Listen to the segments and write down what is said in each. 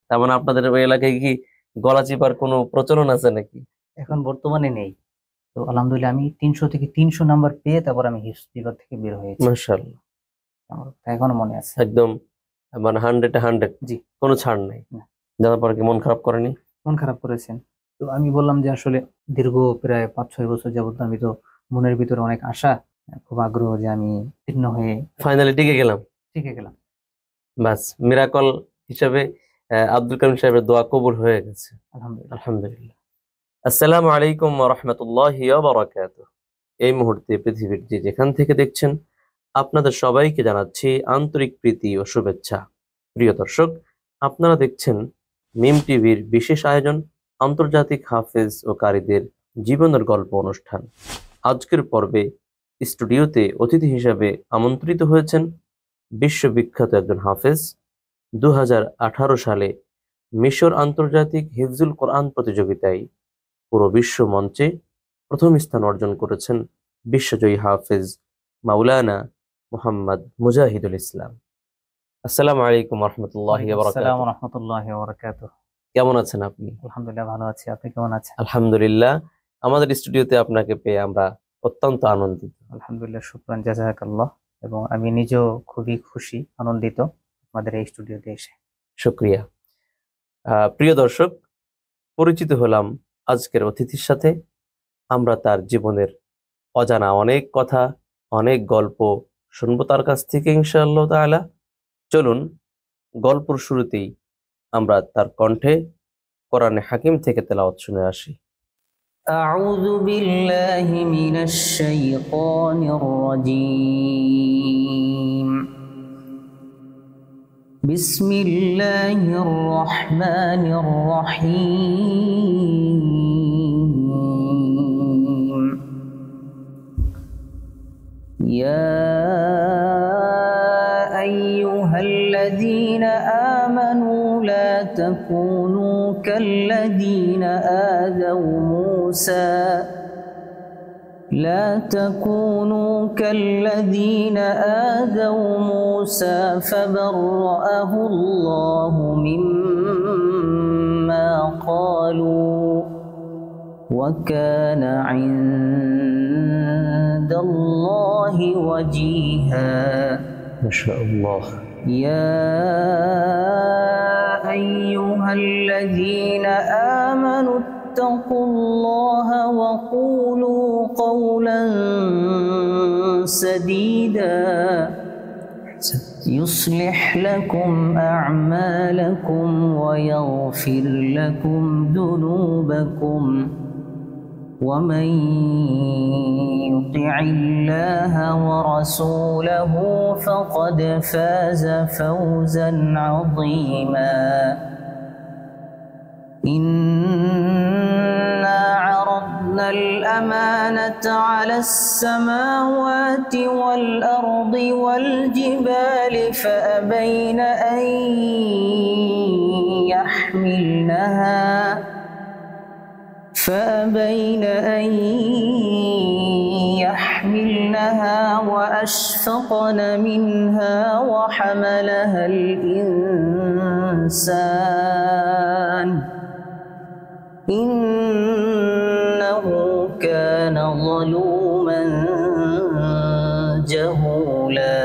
তার মানে আপনাদের ওই এলাকায় কি গলা চিপার কোনো প্রচলন আছে নাকি? এখন বর্তমানে নেই। তো আলহামদুলিল্লাহ আমি 300 থেকে 300 নাম্বার পেয়ে তারপর আমি হিফজ বিভাগ থেকে বের হয়েছি। মাশাআল্লাহ, আমার তা এখনো মনে আছে। একদম মানে 100-100, জি। কোনো ছাড় নাই। না, জানার পরে কি মন খারাপ করেনি? মন খারাপ করেছেন। তো আমি বললাম যে আসলে দীর্ঘ প্রায় 5-6 বছর যাবত আমি তো মনের ভিতরে অনেক আশা, খুব আগ্রহ যে আমি উত্তীর্ণ হয়ে ফাইনালি টিকে গেলাম। শিখে গেলাম। বাস, মিরাকল হিসাবে আব্দুল কারিম সাহেবের দোয়া কবুল হয়ে গেছে। আলহামদুলিল্লাহ। আলহামদুলিল্লাহ। আসসালামু আলাইকুম ওয়া রাহমাতুল্লাহি ওয়া বারাকাতুহু। এই মুহূর্তে পৃথিবীর যে যেখান থেকে দেখছেন, আপনাদের সবাইকে জানাচ্ছি আন্তরিক প্রীতি ও শুভেচ্ছা। প্রিয় দর্শক, আপনারা দেখছেন মিম টিভির বিশেষ আয়োজন আন্তর্জাতিক হাফেজ ও কারীদের জীবনের গল্প অনুষ্ঠান। আজকের পর্বে স্টুডিওতে অতিথি হিসাবে আমন্ত্রিত হয়েছেন বিশ্ববিখ্যাত একজন হাফেজ। 2018 সালে মিশর আন্তর্জাতিক হিফজুল কোরআন প্রতিযোগিতায় পুরো বিশ্ব মঞ্চে প্রথম স্থান অর্জন করেছেন বিশ্বজয়ী হাফেজ মাওলানা মোহাম্মদ মুজাহিদুল ইসলাম। আসসালামু আলাইকুম রহমতুল্লাহি ওয়া ওয়ালাইকুম আসসালাম বারাকাতুহু। ওয়া রাহমাতুল্লাহি ওয়া বারাকাতুহু। কেমন আছেন আপনি? আলহামদুলিল্লাহ ভালো আছি। আপনি কেমন আছেন? আলহামদুলিল্লাহ, আমাদের স্টুডিওতে আপনাকে পেয়ে আমরা অত্যন্ত আনন্দিত। আলহামদুলিল্লাহ, শুকরান জাযাকাল্লাহ। এবং আমি নিজেও খুবই খুশি, আনন্দিত আমাদের এই স্টুডিওতে এসে। শুক্রিয়া। প্রিয় দর্শক, পরিচিত হলাম আজকের অতিথির সাথে। আমরা তার জীবনের অজানা অনেক কথা, অনেক গল্প শুনবো তার কাছ থেকে ইনশাআল্লাহ তাআলা। চলুন গল্পর শুরুতেই আমরা তার কণ্ঠে কোরআনে হাকিম থেকে তেলাওয়াত শুনে আসি। أعوذ بالله من الشيطان الرجيم. بسم الله الرحمن الرحيم. يا أيها الذين آمنوا لا تكونوا كالذين آذوا موسى فبرأه الله مما قالوا وكان عند الله وجيها. ما شاء الله. يا أيها الذين آمنوا اتقوا الله وقولوا قولا سديدا يصلح لكم أعمالكم ويغفر لكم ذنوبكم ومن يطع الله ورسوله فقد فاز فوزا عظيما. إنا عرضنا الأمانة على السماوات والأرض والجبال فأبين أن يحملنها وأشفقن منها وحملها الإنسان إنه كان ظلوما جهولا.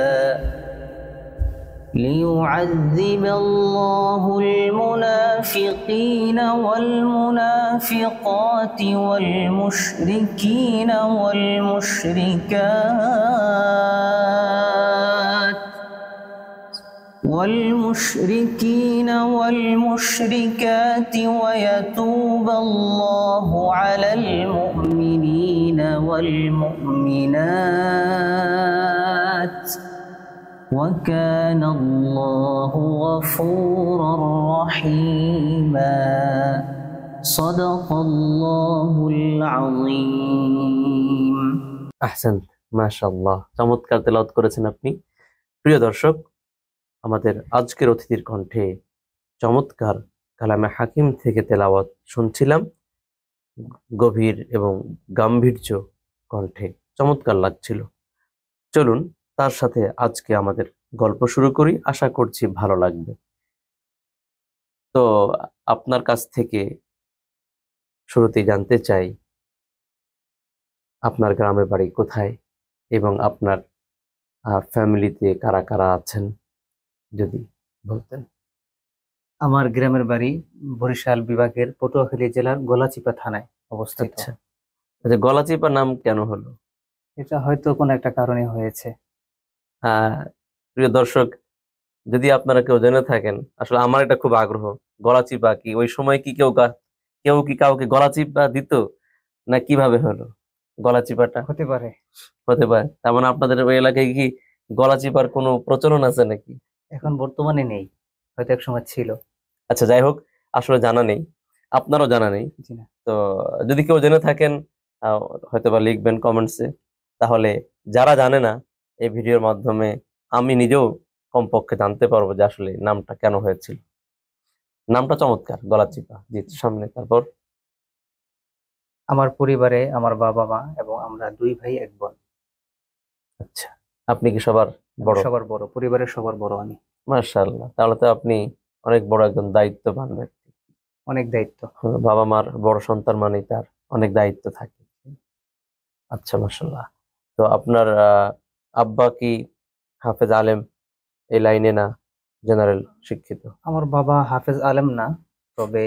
ليعذب الله المنافقين والمنافقات والمشركين والمشركات ويتوب الله على المؤمنين والمؤمنات وكان الله غفورا رحيما. صدق الله العظيم. আহসান, মাশাআল্লাহ, চমৎকার তেলাওয়াত করেছেন আপনি। প্রিয় দর্শক, আমাদের আজকের অতিথির কণ্ঠে চমৎকার কালামে হাকিম থেকে তেলাওয়াত শুনছিলাম। গভীর এবং গাম্ভীর্য কণ্ঠে চমৎকার লাগছিল। চলুন তার সাথে আজকে আমাদের গল্প শুরু করি, আশা করছি ভালো লাগবে। তো আপনার কাছ থেকে শুরুতেই জানতে চাই আপনার গ্রামের বাড়ি কোথায় এবং আপনার ফ্যামিলিতে কারা কারা আছেন যদি বলতেন। আমার গ্রামের বাড়ি বরিশাল বিভাগের পটুয়াখালী জেলার গলাচিপা থানায় অবস্থিত। আচ্ছা আচ্ছা, গলাচিপা নাম কেন হলো? এটা হয়তো কোনো একটা কারণে হয়েছে। আহ প্রিয় দর্শক, যদি আপনারা কেউ জেনে থাকেন, আসলে আমার এটা খুব আগ্রহ, গলাচিপা কি ওই সময় কি কেউ কি কাউকে গলাচিপা দিত, না কিভাবে হলো গলাচিপাটা? হতে পারে। হতে পারে, তার মানে আপনাদের ওই এলাকায় কি গলাচিপার কোনো প্রচলন আছে নাকি? এখন বর্তমানে নেই, হয়তো এক সময় ছিল। আচ্ছা, যাই হোক, আসলে জানা নেই, আপনারও জানা নেই। জি না। তো যদি কেউ জেনে থাকেন হয়তোবা লিখবেন কমেন্টসে, তাহলে যারা জানে না এই ভিডিওর মাধ্যমে আমি নিজেও কমপক্ষে জানতে পারবো যে আসলে নামটা কেন হয়েছিল। নামটা চমৎকার, গলাচিপা। জি, সামনে তারপর। আমার পরিবারে আমার বাবা মা এবং আমরা 2 ভাই 1 বোন। আচ্ছা, আপনি কি সবার আমি বড়? সবার বড়, পরিবারের সবার বড় আমি। মাশাআল্লাহ, তাহলে তো আপনি অনেক বড় একজন দায়িত্ববান ব্যক্তি। অনেক দায়িত্ব। বাবা মার বড় সন্তান মানেই তার অনেক দায়িত্ব থাকে। আচ্ছা, মাশাআল্লাহ। তো আপনার আব্বা কি হাফেজ আলেম এই লাইনে, না জেনারেল শিক্ষিত? আমার বাবা হাফেজ আলেম না, তবে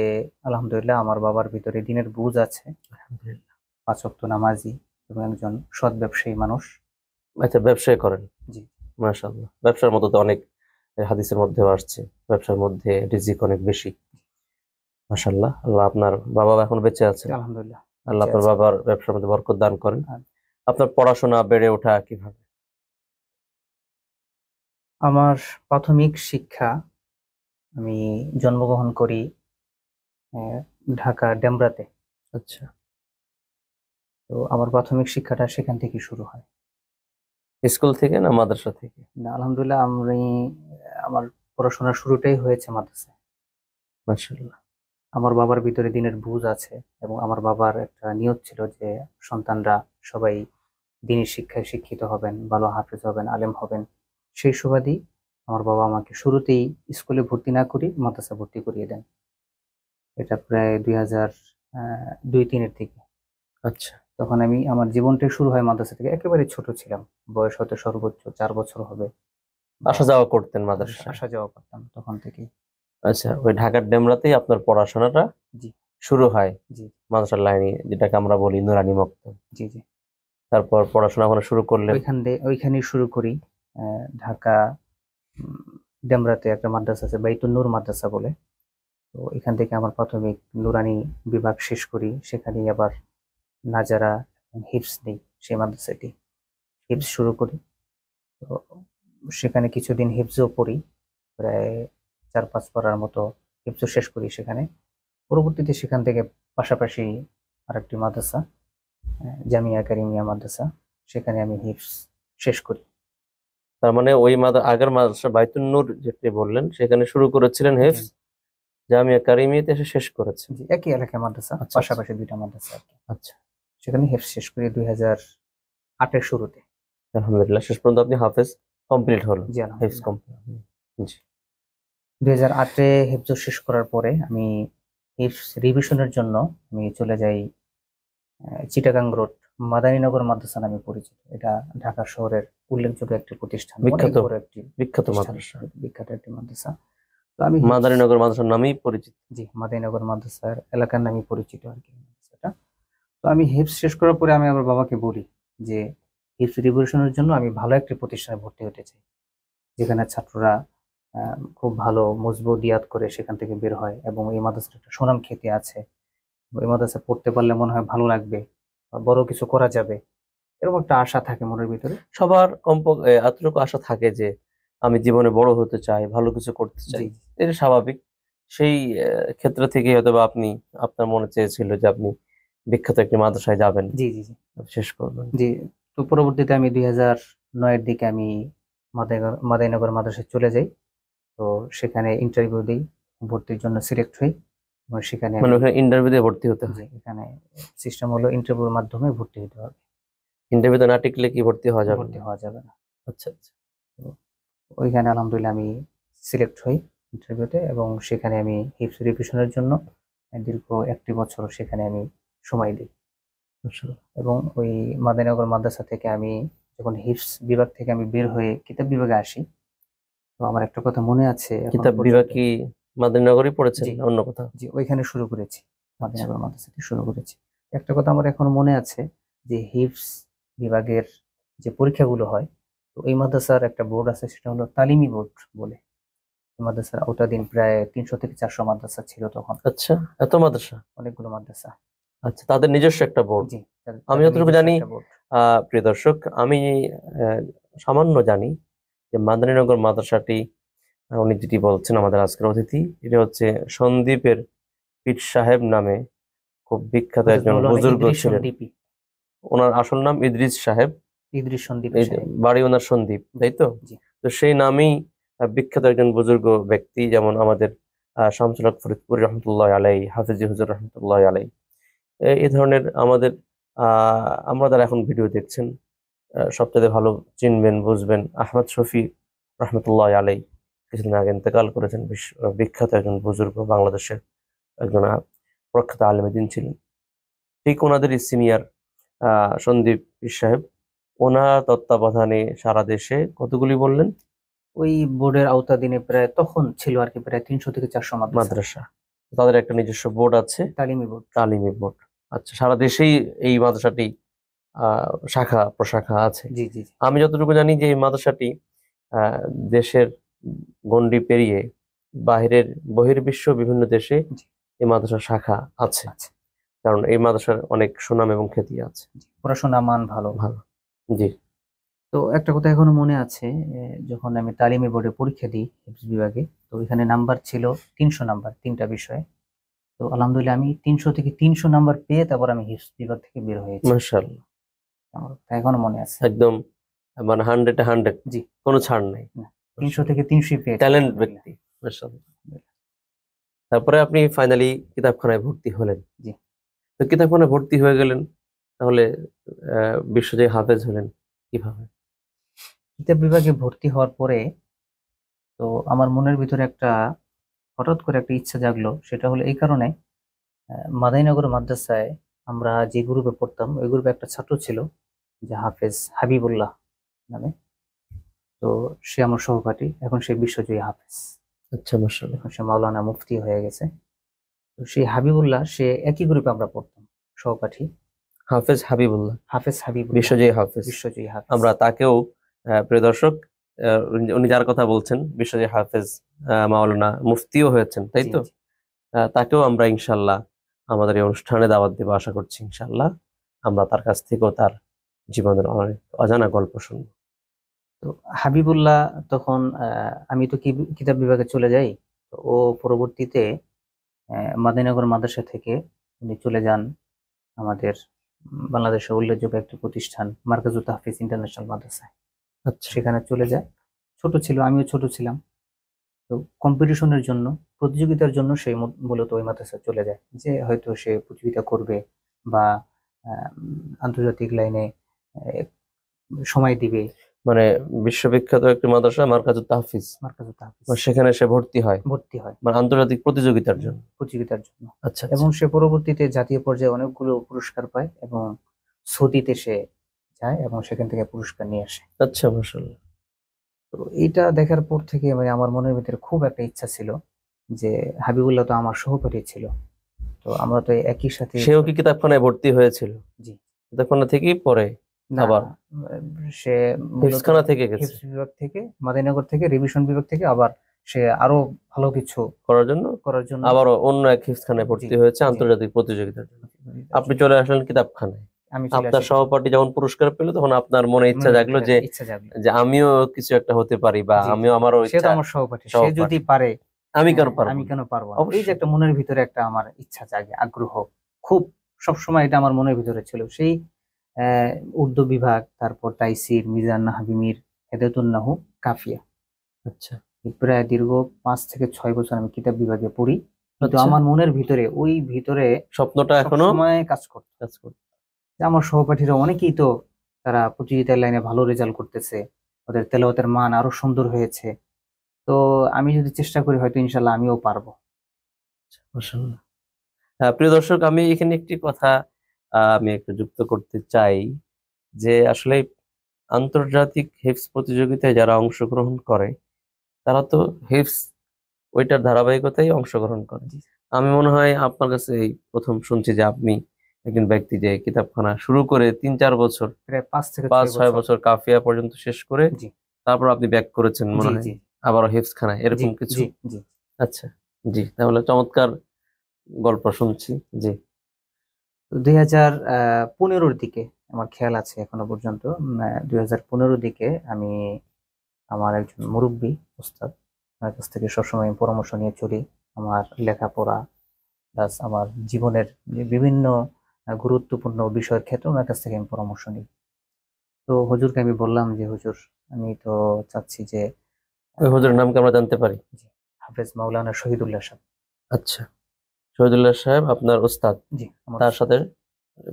আলহামদুলিল্লাহ আমার বাবার ভিতরে দ্বীনের বুঝ আছে। আলহামদুলিল্লাহ। 5 ওয়াক্ত নামাজি এবং একজন সৎ ব্যবসায়ী মানুষ। আচ্ছা, ব্যবসায় করেন? জি। মাশাআল্লাহ, ব্যবসার মতো তো অনেক হাদিসের মধ্যেও আসছে, ব্যবসার মধ্যে রিজিক অনেক বেশি। মাশাআল্লাহ, আল্লাহ আপনার বাবা এখন বেঁচে আছেন, আলহামদুলিল্লাহ আল্লাহ বেঁচে আপনার আছে। বাবার ব্যবসার মধ্যে বরকত দান করেন। আর আপনার পড়াশোনা বেড়ে ওঠা কিভাবে? আমার প্রাথমিক শিক্ষা, আমি জন্মগ্রহণ করি আহ, ঢাকা ডেমরাতে। আচ্ছা, তো আমার প্রাথমিক শিক্ষাটা সেখান থেকে শুরু হয়। স্কুল থেকে না মাদ্রাসা থেকে? না, আলহামদুলিল্লাহ আমার পড়াশোনার শুরুটাই হয়েছে মাদ্রাসায়। মাশাআল্লাহ। আমার বাবার ভিতরে দ্বীনের বুঝ আছে এবং আমার বাবার একটা নিয়ত ছিল যে সন্তানরা সবাই দ্বীনি শিক্ষায় শিক্ষিত হবেন, ভালো হাফেজ হবেন, আলেম হবেন। সেই সুবাদেই আমার বাবা আমাকে শুরুতেই স্কুলে ভর্তি না করে মাদ্রাসা ভর্তি করিয়ে দেন। এটা প্রায় 2002-3-এর দিকে। আচ্ছা, তখন আমার জীবনটা শুরু হয় মাদ্রাসা থেকে, একেবারে ছোট ছিলাম। বয়স হয়তো সর্বোচ্চ 4 বছর হবে বা আসা যাওয়া করতেন মাদ্রাসায়? আসা যাওয়া করতাম তখন থেকেই। আচ্ছা, ওই ঢাকার ডেমরাতেই আপনার পড়াশোনাটা জি। শুরু হয়, জি। মাদ্রাসার লাইনে, যেটাকে আমরা বলি নুরানি মক্তব। জি। জি। তারপর পড়াশোনা ওখানে শুরু করলেন? ওইখানেই শুরু করি। ঢাকা উম, ডেমরাতে একটা মাদ্রাসা আছে, বাইতুন নূর মাদ্রাসা বলে। তো এখান থেকে আমার প্রাথমিক নুরানি বিভাগ শেষ করি, সেখানেই আবার নাজারা এবং হিফজ নেই, সেই মাদ্রাসাটি হিফজ শুরু করি। তো সেখানে কিছুদিন হিফজও পড়ি, প্রায় 4-5 পারার মতো হিফজও শেষ করি সেখানে। পরবর্তীতে সেখান থেকে পাশাপাশি আরেকটি মাদ্রাসা, জামিয়া কারিমিয়া মাদ্রাসা, সেখানে আমি হিফজ শেষ করি। তার মানে ওই আগের মাদ্রাসা বাইতুন নূর যেটি বললেন সেখানে শুরু করেছিলেন জি। হেফজ, জামিয়া কারিমিয়াতে এসে শেষ করেছেন? জি, একই এলাকায় মাদ্রাসা, আচ্ছা আচ্ছা পাশাপাশি 2টা মাদ্রাসা আর কি। আচ্ছা, সেখানে হেফজ শেষ করি 2008-এর শুরুতে। আলহামদুলিল্লাহ, শেষ পর্যন্ত আপনি হাফেজ কমপ্লিট হলো, জি হেফজ আলহামদুলিল্লাহ। কমপ্লিট। জি। 2008-এ হেফজ শেষ করার পরে আমি হিফজ রিভিশনের জন্য আমি চলে যাই চিটাগাং রোড মাদারীনগর মাদ্রাসা নামে পরিচিত। এটা ঢাকা শহরের উল্লেখযোগ্য একটি প্রতিষ্ঠান, অনেক বিখ্যাত, বড় একটি বিখ্যাত প্রতিষ্ঠান, মাদ্রাসা। বিখ্যাত একটি মাদ্রাসা। তো আমি হিফজ, মাদারীনগর মাদ্রাসার নামেই পরিচিত। জি, মাদারীনগর মাদ্রাসার এলাকার নামে পরিচিত আর কি মাদ্রাসাটা। তো আমি হিফজ শেষ করার পরে আমি আমার বাবাকে বলি যে হিফজ রিভিশনের জন্য আমি ভালো একটি প্রতিষ্ঠানে ভর্তি হতে চাই, যেখানে ছাত্ররা খুব ভালো মজবুত দিয়াত করে সেখান থেকে বের হয় এবং এই মাদ্রাসার একটা সুনাম খ্যাতি আছে। এই মাদ্রাসায় পড়তে পারলে মনে হয় ভালো লাগবে বা বড় কিছু করা যাবে, এরকম একটা আশা থাকে মনের ভিতরে। সবার কমপক্ষে এতটুকু আশা থাকে যে আমি জীবনে বড় হতে চাই, ভালো কিছু করতে চাই, জি। এটা স্বাভাবিক। সেই ক্ষেত্র থেকে হয়তো বা আপনার মনে চেয়েছিল যে আপনি বিখ্যাত একটি মাদ্রাসায় যাবেন, জি। জি। জি। শেষ করবেন। জি। তো পরবর্তীতে আমি 2009-এর দিকে আমি মাদারীনগর মাদ্রাসায় চলে যাই। তো সেখানে ইন্টারভিউ দিই, ভর্তির জন্য সিলেক্ট হই এবং সেখানে মানে আমি, ওখানে ইন্টারভিউ দিয়ে ভর্তি হতে জি, হয়? এখানে সিস্টেম হলো ইন্টারভিউর মাধ্যমে ভর্তি হতে হবে, ইন্টারভিউতে না টিকলে কি ভর্তি হওয়া যাবে ভর্তি না? হওয়া যাবে না। আচ্ছা আচ্ছা। তো ওইখানে আলহামদুলিল্লাহ আমি সিলেক্ট হই ইন্টারভিউতে, এবং সেখানে আমি হিপস রিভিশনের জন্য দীর্ঘ 1টি বছর সেখানে আমি সময় দিই। মাশাআল্লাহ। এবং ওই মাদানীনগর মাদ্রাসা থেকে আমি যখন হিপস বিভাগ থেকে আমি বের হয়ে কিতাব বিভাগে আসি, তো আমার একটা কথা মনে আছে এখনো কিতাব বিভাগ পর্যন্ত। কি মাদারীনগরই পড়েছেন জি, না অন্য কোথাও? জি, ওইখানে শুরু করেছি, আচ্ছা। মাদানীনগর মাদ্রাসা থেকে শুরু করেছি। একটা কথা আমার এখনো মনে আছে যে হিপস বিভাগের যে পরীক্ষাগুলো হয়, তো এই মাদ্রাসার একটা বোর্ড আছে, সেটা হলো তালিমি বোর্ড বলে। এই মাদ্রাসার আওতাধীন প্রায় 300 থেকে 400 মাদ্রাসা ছিল তখন, আচ্ছা, এত মাদ্রাসা। অনেকগুলো মাদ্রাসা। আচ্ছা, তাদের নিজস্ব একটা বোর্ড। জি, আমি তাদের যতটুকু নিজস্ব জানি, একটা বোর্ড। প্রিয় দর্শক, আমি সামান্য জানি যে মাদারীনগর মাদ্রাসাটি, উনি যেটি বলছেন আমাদের আজকের অতিথি, এটা হচ্ছে সন্দীপের পীর সাহেব নামে খুব বিখ্যাত হযরত একজন মাওলানা বুজুর্গ ইদ্রিস ছিলেন। সন্দ্বীপী, ওনার আসল নাম ইদ্রিস সাহেব, ইদ্রিস সন্দ্বীপী এই যে সাহেব। বাড়ি ওনার সন্দীপ, জি, তাই তো? জি, তো সেই নামেই বিখ্যাত একজন বুজুর্গ ব্যক্তি, যেমন আমাদের শামসুল হক ফরিদপুর রহমতুল্লাহ আলাই, হাফিজি হুজুর রহমতুল্লাহ আলাই, এই ধরনের আমাদের আমরা যারা এখন ভিডিও দেখছেন, সবচেয়ে ভালো চিনবেন বুঝবেন আহমদ শফি রহমতুল্লাহ আলাই, কিছুদিন আগে ইন্তেকাল করেছেন। বিখ্যাত একজন বুজুর্গ, বাংলাদেশের একজন প্রখ্যাত আলেম দ্বীন ছিলেন। ঠিক ওনাদেরই সিনিয়র সন্দীপ পীর সাহেব, ওনার তত্ত্বাবধানে সারা দেশে কতগুলি বললেন ওই বোর্ডের আওতাধীনে প্রায় তখন ছিল আর কি প্রায় 300 থেকে 400 মাদ্রাসা, মাদ্রাসা। তাদের একটা নিজস্ব বোর্ড আছে, তালিমি বোর্ড। তালিমি বোর্ড। আচ্ছা, সারা দেশেই এই মাদ্রাসাটি শাখা প্রশাখা আছে। জি, জি, জি, আমি যতটুকু জানি যে এই মাদ্রাসাটি আহ, দেশের গণ্ডি পেরিয়ে বাহিরের বহির্বিশ্ব বিভিন্ন দেশে জি, এই মাদ্রাসার শাখা আছে, আচ্ছা, কারণ এই মাদ্রাসার অনেক সুনাম এবং খ্যাতি আছে। জি, পড়াশোনা মান ভালো। ভালো। জি। তো একটা কথা এখনো মনে আছে, যখন আমি তালিমি বোর্ডে পরীক্ষা দিই হিফজ বিভাগে, তো এখানে নাম্বার ছিল 300 নাম্বার 3টা বিষয়ে। তো আলহামদুলিল্লাহ আমি 300 থেকে 300 নাম্বার পেয়ে তারপর আমি হিফজ বিভাগ থেকে বের হয়েছি। মাশাআল্লাহ। আমার কথা এখনো মনে আছে। একদম, মানে 100-এ 100, জি, কোনো ছাড় নেই। না, 300 থেকে 300 পেয়েছি ট্যালেন্ট আলহামদুলিল্লাহ। ব্যক্তি। মাশাআল্লাহ। তারপরে আপনি ফাইনালি কিতাবখানায় ভর্তি হলেন। জি, তো কিতাবখানায় ভর্তি হয়ে গেলেন, তাহলে বিশ্বজয়ী হাফেজ হলেন কিভাবে? কিতাব বিভাগে ভর্তি হওয়ার পরে তো আমার মনের ভিতরে একটা হঠাৎ করে একটা ইচ্ছা জাগলো। সেটা হলো এই কারণে, মাদানীনগর মাদ্রাসায় আমরা যে গ্রুপে পড়তাম ওই গ্রুপে একটা ছাত্র ছিল যে হাফেজ হাবিবুল্লাহ নামে। তো সে আমার সহপাঠী, এখন সে বিশ্বজয়ী হাফেজ, আচ্ছা, মাশাআল্লাহ। এখন সে মাওলানা মুফতি হয়ে গেছে। তো সেই হাবিবুল্লাহ, সে একই গ্রুপে আমরা পড়তাম, সহপাঠী। হাফেজ হাবিবুল্লাহ, হাফেজ হাবিবুল্লাহ, বিশ্বজয়ী হাফেজ। বিশ্বজয়ী হাফেজ। আমরা তাকেও, প্রিয় দর্শক, উনি যার কথা বলছেন বিশ্বজয়ী হাফেজ, মাওলানা মুফতিও হয়েছেন, তাই জি, তো? জি। তাকেও আমরা ইনশাল্লাহ আমাদের এই অনুষ্ঠানে দাওয়াত দেবো, আশা করছি ইনশাল্লাহ আমরা তার কাছ থেকেও তার জীবনের অনেক অজানা গল্প শুনবো। তো হাবিবুল্লাহ তখন, আমি তো কিতাব বিভাগে চলে যাই। তো ও পরবর্তীতে মাদানীনগর মাদ্রাসা থেকে উনি চলে যান আমাদের বাংলাদেশের উল্লেখযোগ্য একটি প্রতিষ্ঠান মার্কাজুত তাহফিজ ইন্টারন্যাশনাল মাদ্রাসায়। আচ্ছা। সেখানে চলে যায়। ছোট ছিল, আমিও ছোট ছিলাম। তো কম্পিটিশনের জন্য, প্রতিযোগিতার জন্য সে মূলত ওই মাদ্রাসায় চলে যায়, যে হয়তো সে প্রতিযোগিতা করবে বা আন্তর্জাতিক লাইনে সময় দিবে। মানে বিশ্ববিখ্যাত একটি মাদ্রাসা মারকাজুত তাহফিজ, মার্কাজুত তাহফিজ মানে সেখানে সে ভর্তি হয়, ভর্তি হয় মানে আন্তর্জাতিক প্রতিযোগিতার জন্য। প্রতিযোগিতার জন্য। আচ্ছা, এবং আচ্ছা, সে পরবর্তীতে জাতীয় পর্যায়ে অনেকগুলো পুরস্কার পায় এবং সৌদিতে সে যায় এবং সেখান থেকে পুরস্কার নিয়ে আসে। আচ্ছা, মাশাআল্লাহ। তো এইটা দেখার পর থেকে মানে আমার মনের ভিতরে খুব একটা ইচ্ছা ছিল যে হাবিবুল্লাহ তো আমার সহপাঠী ছিল, তো আমরা তো একই সাথে। সেও কি কিতাবখানায় ভর্তি হয়েছিল? জি, কিতাবখানা থেকেই পড়ে না, আবার সে মূলত হিফজখানা থেকে গেছে হিফজ বিভাগ থেকে, মাদানীনগর থেকে রিভিশন বিভাগ থেকে আবার সে আরো ভালো কিছু করার জন্য করার জন্য। আবারও অন্য এক হিফজখানায় জি, ভর্তি হয়েছে জি, আন্তর্জাতিক প্রতিযোগিতার জন্য। আপনি চলে আসলেন কিতাবখানায়। আমি চলে আপনার আসি। সহপাঠী যখন পুরস্কার পেল, তখন আপনার মনে ইচ্ছা মনের জাগলো ভিতরে যে একটা ইচ্ছা জাগলো। যে আমিও কিছু একটা হতে পারি, বা জি, জি, আমিও, আমারও সে তো ইচ্ছা। আমার সহপাঠী, সে সহপাঠী, যদি পারে আমি কেন হ্যাঁ, পারবো আমি না? কেন পারবো না। এই যে অবশ্যই। একটা মনের ভিতরে একটা আমার ইচ্ছা জাগে, আগ্রহ খুব সবসময় এটা আমার মনের ভিতরে ছিল। সেই উর্দু বিভাগ, তারপর তাইসির, মিজান, নাহবি, মির, হেদায়েতুন নাহু, কাফিয়া, আচ্ছা, এই প্রায় দীর্ঘ 5 থেকে 6 বছর আমি কিতাব বিভাগে পড়ি। কিন্তু আচ্ছা, আমার মনের ভিতরে ওই ভিতরে স্বপ্নটা এখনো সবসময় কাজ করতো কাজ করছে। যে আমার সহপাঠীরা অনেকেই তো তারা প্রতিযোগিতার লাইনে ভালো রেজাল্ট করতেছে, ওদের তেলাওয়াতের মান আরো সুন্দর হয়েছে। তো আমি যদি চেষ্টা করি হয়তো ইনশাল্লাহ আমিও পারবো। মাশাআল্লাহ। প্রিয় দর্শক, আমি এখানে একটি কথা আমি একটু যুক্ত করতে চাই, যে আসলে আন্তর্জাতিক হিফজ প্রতিযোগিতায় যারা অংশগ্রহণ করে তারা তো হিফজ ওইটার ধারাবাহিকতায় অংশগ্রহণ করে। জি। আমি মনে হয় আপনার কাছে এই প্রথম শুনছি যে আপনি একজন ব্যক্তি যে কিতাবখানা শুরু করে 3-4 বছর, প্রায় 5 থেকে 6 5-6 বছর বছর কাফিয়া পর্যন্ত শেষ করে জি তারপর আপনি ব্যাক করেছেন জি মনে হয় জি আবারও হিফজ খানায়, জি এরকম কিছু? জি জি। আচ্ছা, জি, তাহলে চমৎকার গল্প শুনছি। জি। 2015-র দিকে আমার খেয়াল আছে এখনো পর্যন্ত, 2015-র দিকে আমি আমার একজন মুরব্বী উস্তাদ, তার কাছ থেকে সবসময় আমি পরামর্শ নিয়ে চলি। আমার লেখাপড়া প্লাস আমার জীবনের যে বিভিন্ন গুরুত্বপূর্ণ বিষয়ের ক্ষেত্রে ওনার কাছ থেকে আমি পরামর্শ নিই। তো হুজুরকে আমি বললাম যে হুজুর, আমি তো চাচ্ছি যে ওই আহ, হুজুরের নাম কি আমরা জানতে পারি? জি, হাফেজ মাওলানা শহীদুল্লাহ সাহেব। আচ্ছা, শহীদুল্লাহ সাহেব আপনার ওস্তাদ। জি আমার তার উস্তাদ। সাথে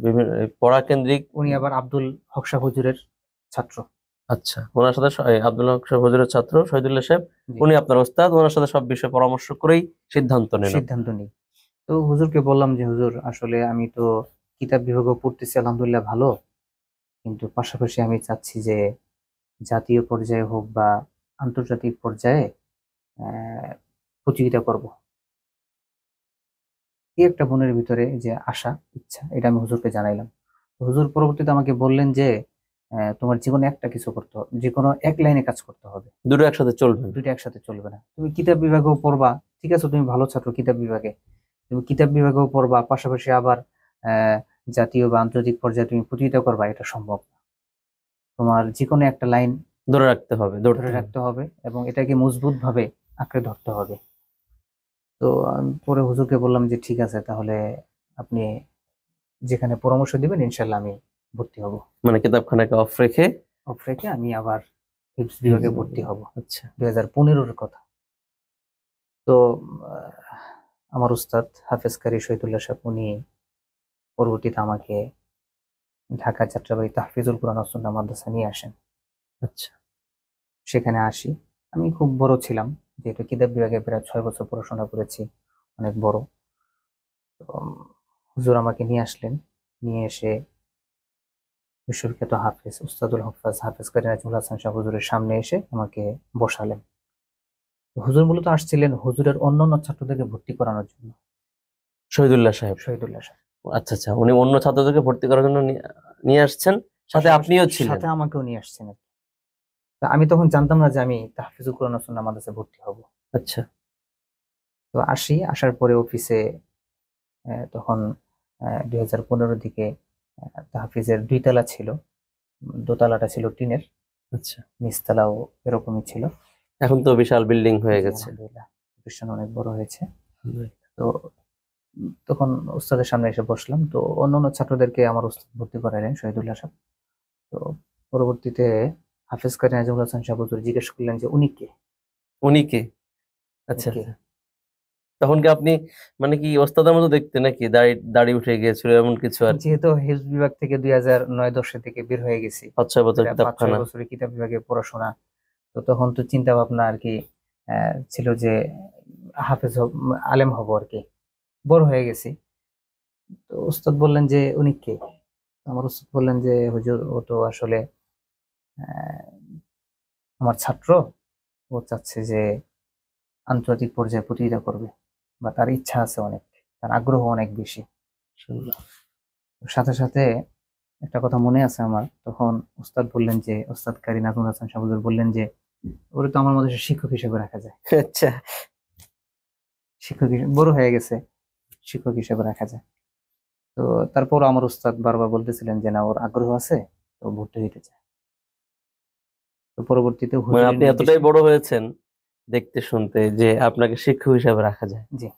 বিভিন্ন এই পড়া কেন্দ্রিক। উনি আবার আব্দুল হক সাহেব হুজুরের ছাত্র। আচ্ছা, ওনার সাথে আব্দুল হক সাহেব হুজুরের ছাত্র শহীদুল্লাহ সাহেব, জি, উনি আপনার ওস্তাদ। ওনার সাথে সব বিষয়ে পরামর্শ করেই সিদ্ধান্ত নেন আপনি। সিদ্ধান্ত নিই। তো হুজুরকে বললাম যে হুজুর, আসলে আমি তো কিতাব বিভাগও পড়তেছি আলহামদুলিল্লাহ ভালো, কিন্তু পাশাপাশি আমি চাচ্ছি যে জাতীয় পর্যায়ে হোক বা আন্তর্জাতিক পর্যায়ে আহ, প্রতিযোগিতা করব। এই একটা মনের ভিতরে যে আশা, ইচ্ছা, এটা আমি হুজুরকে জানাইলাম। তো হুজুর পরবর্তীতে আমাকে বললেন যে তোমার জীবনে একটা কিছু করতে হবে, যে কোনো এক লাইনে কাজ করতে হবে, দুটো একসাথে চলবে না। দুইটা একসাথে চলবে না। তুমি কিতাব বিভাগেও পড়বা, ঠিক আছে, তুমি ভালো ছাত্র কিতাব বিভাগে, তুমি কিতাব বিভাগেও পড়বা, পাশাপাশি আবার আহ জাতীয় বা আন্তর্জাতিক পর্যায়ে তুমি প্রতিযোগিতা করবা, এটা সম্ভব না। তোমার যে কোনো একটা লাইন ধরে রাখতে হবে, ধরে ধরতে হবে। রাখতে হবে এবং এটাকে মজবুত ভাবে আঁকড়ে ধরতে হবে। তো আমি পরে হুজুরকে বললাম যে ঠিক আছে, তাহলে আপনি যেখানে পরামর্শ দিবেন ইনশাল্লাহ আমি ভর্তি হব। মানে কিতাবখানাকে অফ রেখে অফ রেখে আমি আবার হিপস হিফজ বিভাগে ভর্তি বিভাগে। হব। আচ্ছা। 2015-র কথা। তো আমার উস্তাদ হাফেজ কারি শহীদুল্লাহ সাহেব উনি পরবর্তীতে আমাকে ঢাকা যাত্রাবাড়ি তাহফিজুল কোরআন ও সুন্নাহ মাদ্রাসা নিয়ে আসেন। আচ্ছা। সেখানে আসি। আমি খুব বড় ছিলাম, যেহেতু কিতাব বিভাগে প্রায় 6 বছর পড়াশোনা করেছি, অনেক বড়। তো হুজুর আমাকে নিয়ে আসলেন, নিয়ে এসে বিশ্ববিখ্যাত হাফেজ উস্তাদুল হফাজ হাফেজ কারি নাজমুল হাসান শাহ হুজুরের সামনে এসে আমাকে বসালেন। হুজুর মূলত আসছিলেন হুজুরের অন্যান্য ছাত্রদেরকে ভর্তি করানোর জন্য। শহীদুল্লাহ সাহেব। শহীদুল্লাহ সাহেব আচ্ছা আচ্ছা, উনি অন্য ছাত্রদেরকে ভর্তি করার জন্য নিয়ে আসছেন, সাথে পাশাপাশি আপনিও ছিলেন? সাথে আমাকেও নিয়ে আসছেন। তা আমি তখন জানতাম না যে আমি তাহফিজুল কোরআন ও সুন্নাহ মাদ্রাসায় ভর্তি হব। আচ্ছা। তো আসি, আসার পরে অফিসে তখন 2015-র দিকে তাহফিজের 2 তলা ছিল, দোতলাটা ছিল টিনের, আচ্ছা, নিচতলাও এরকমই ছিল। এখন তো বিশাল বিল্ডিং হয়ে জি গেছে। আলহামদুলিল্লাহ, প্রতিষ্ঠান অনেক বড় হয়েছে। আলহামদুলিল্লাহ। তো তখন উস্তাদের সামনে এসে বসলাম। তো অন্যান্য ছাত্রদেরকে আমার উস্তাদ ভর্তি করালেন শহীদুল্লাহ সাহেব। তো পরবর্তীতে হাফেজ কারি নাজমুল হাসান সাহেব হুজুর জিজ্ঞেস করলেন যে উনি কে, উনি কে? উনি আচ্ছা কে। আচ্ছা। তখন কি আপনি মানে কি ওস্তাদের মতো দেখতে নাকি, দাড়ি দাড়ি উঠে গিয়েছিল এমন কিছু আর কি? যেহেতু হিফজ বিভাগ থেকে 2009-10 থেকে বের হয়ে গেছি, 5-6 বছর প্রায় 5-6 কিতাবখানা। বছরের কিতাব বিভাগে পড়াশোনা। তো তখন তো চিন্তা ভাবনা আর কি ছিল যে আলেম হব আর কি, বড় হয়ে গেছি। তো উস্তাদ বললেন যে উনি কে। আমার উস্তাদ বললেন যে হুজুর, ও তো আসলে আহ, আমার ছাত্র, ও চাচ্ছে যে আন্তর্জাতিক পর্যায়ে প্রতিযোগিতা করবে, বা তার ইচ্ছা আছে অনেক, তার আগ্রহ অনেক বেশি। শুনলাম। সাথে সাথে একটা কথা মনে আছে আমার, তখন উস্তাদ বললেন যে, উস্তাদ কারি নাজমুল হাসান শাহ হুজুর বললেন যে ওরে তো আমার মধ্যে শিক্ষক হিসেবে রাখা যায়, আচ্ছা। শিক্ষক হিসেবে বড় হয়ে গেছে, শিক্ষক হিসেবে রাখা যায়। তো তারপর আমার উস্তাদ বারবার বলতেছিলেন যে না, ওর আগ্রহ আছে, তো ভর্তি হইতে চায়। তো পরবর্তীতে মানে হুজুরের আপনি এতটাই নির্দেশে, বড় হয়েছেন দেখতে শুনতে যে আপনাকে শিক্ষক হিসাবে রাখা যায়। জি,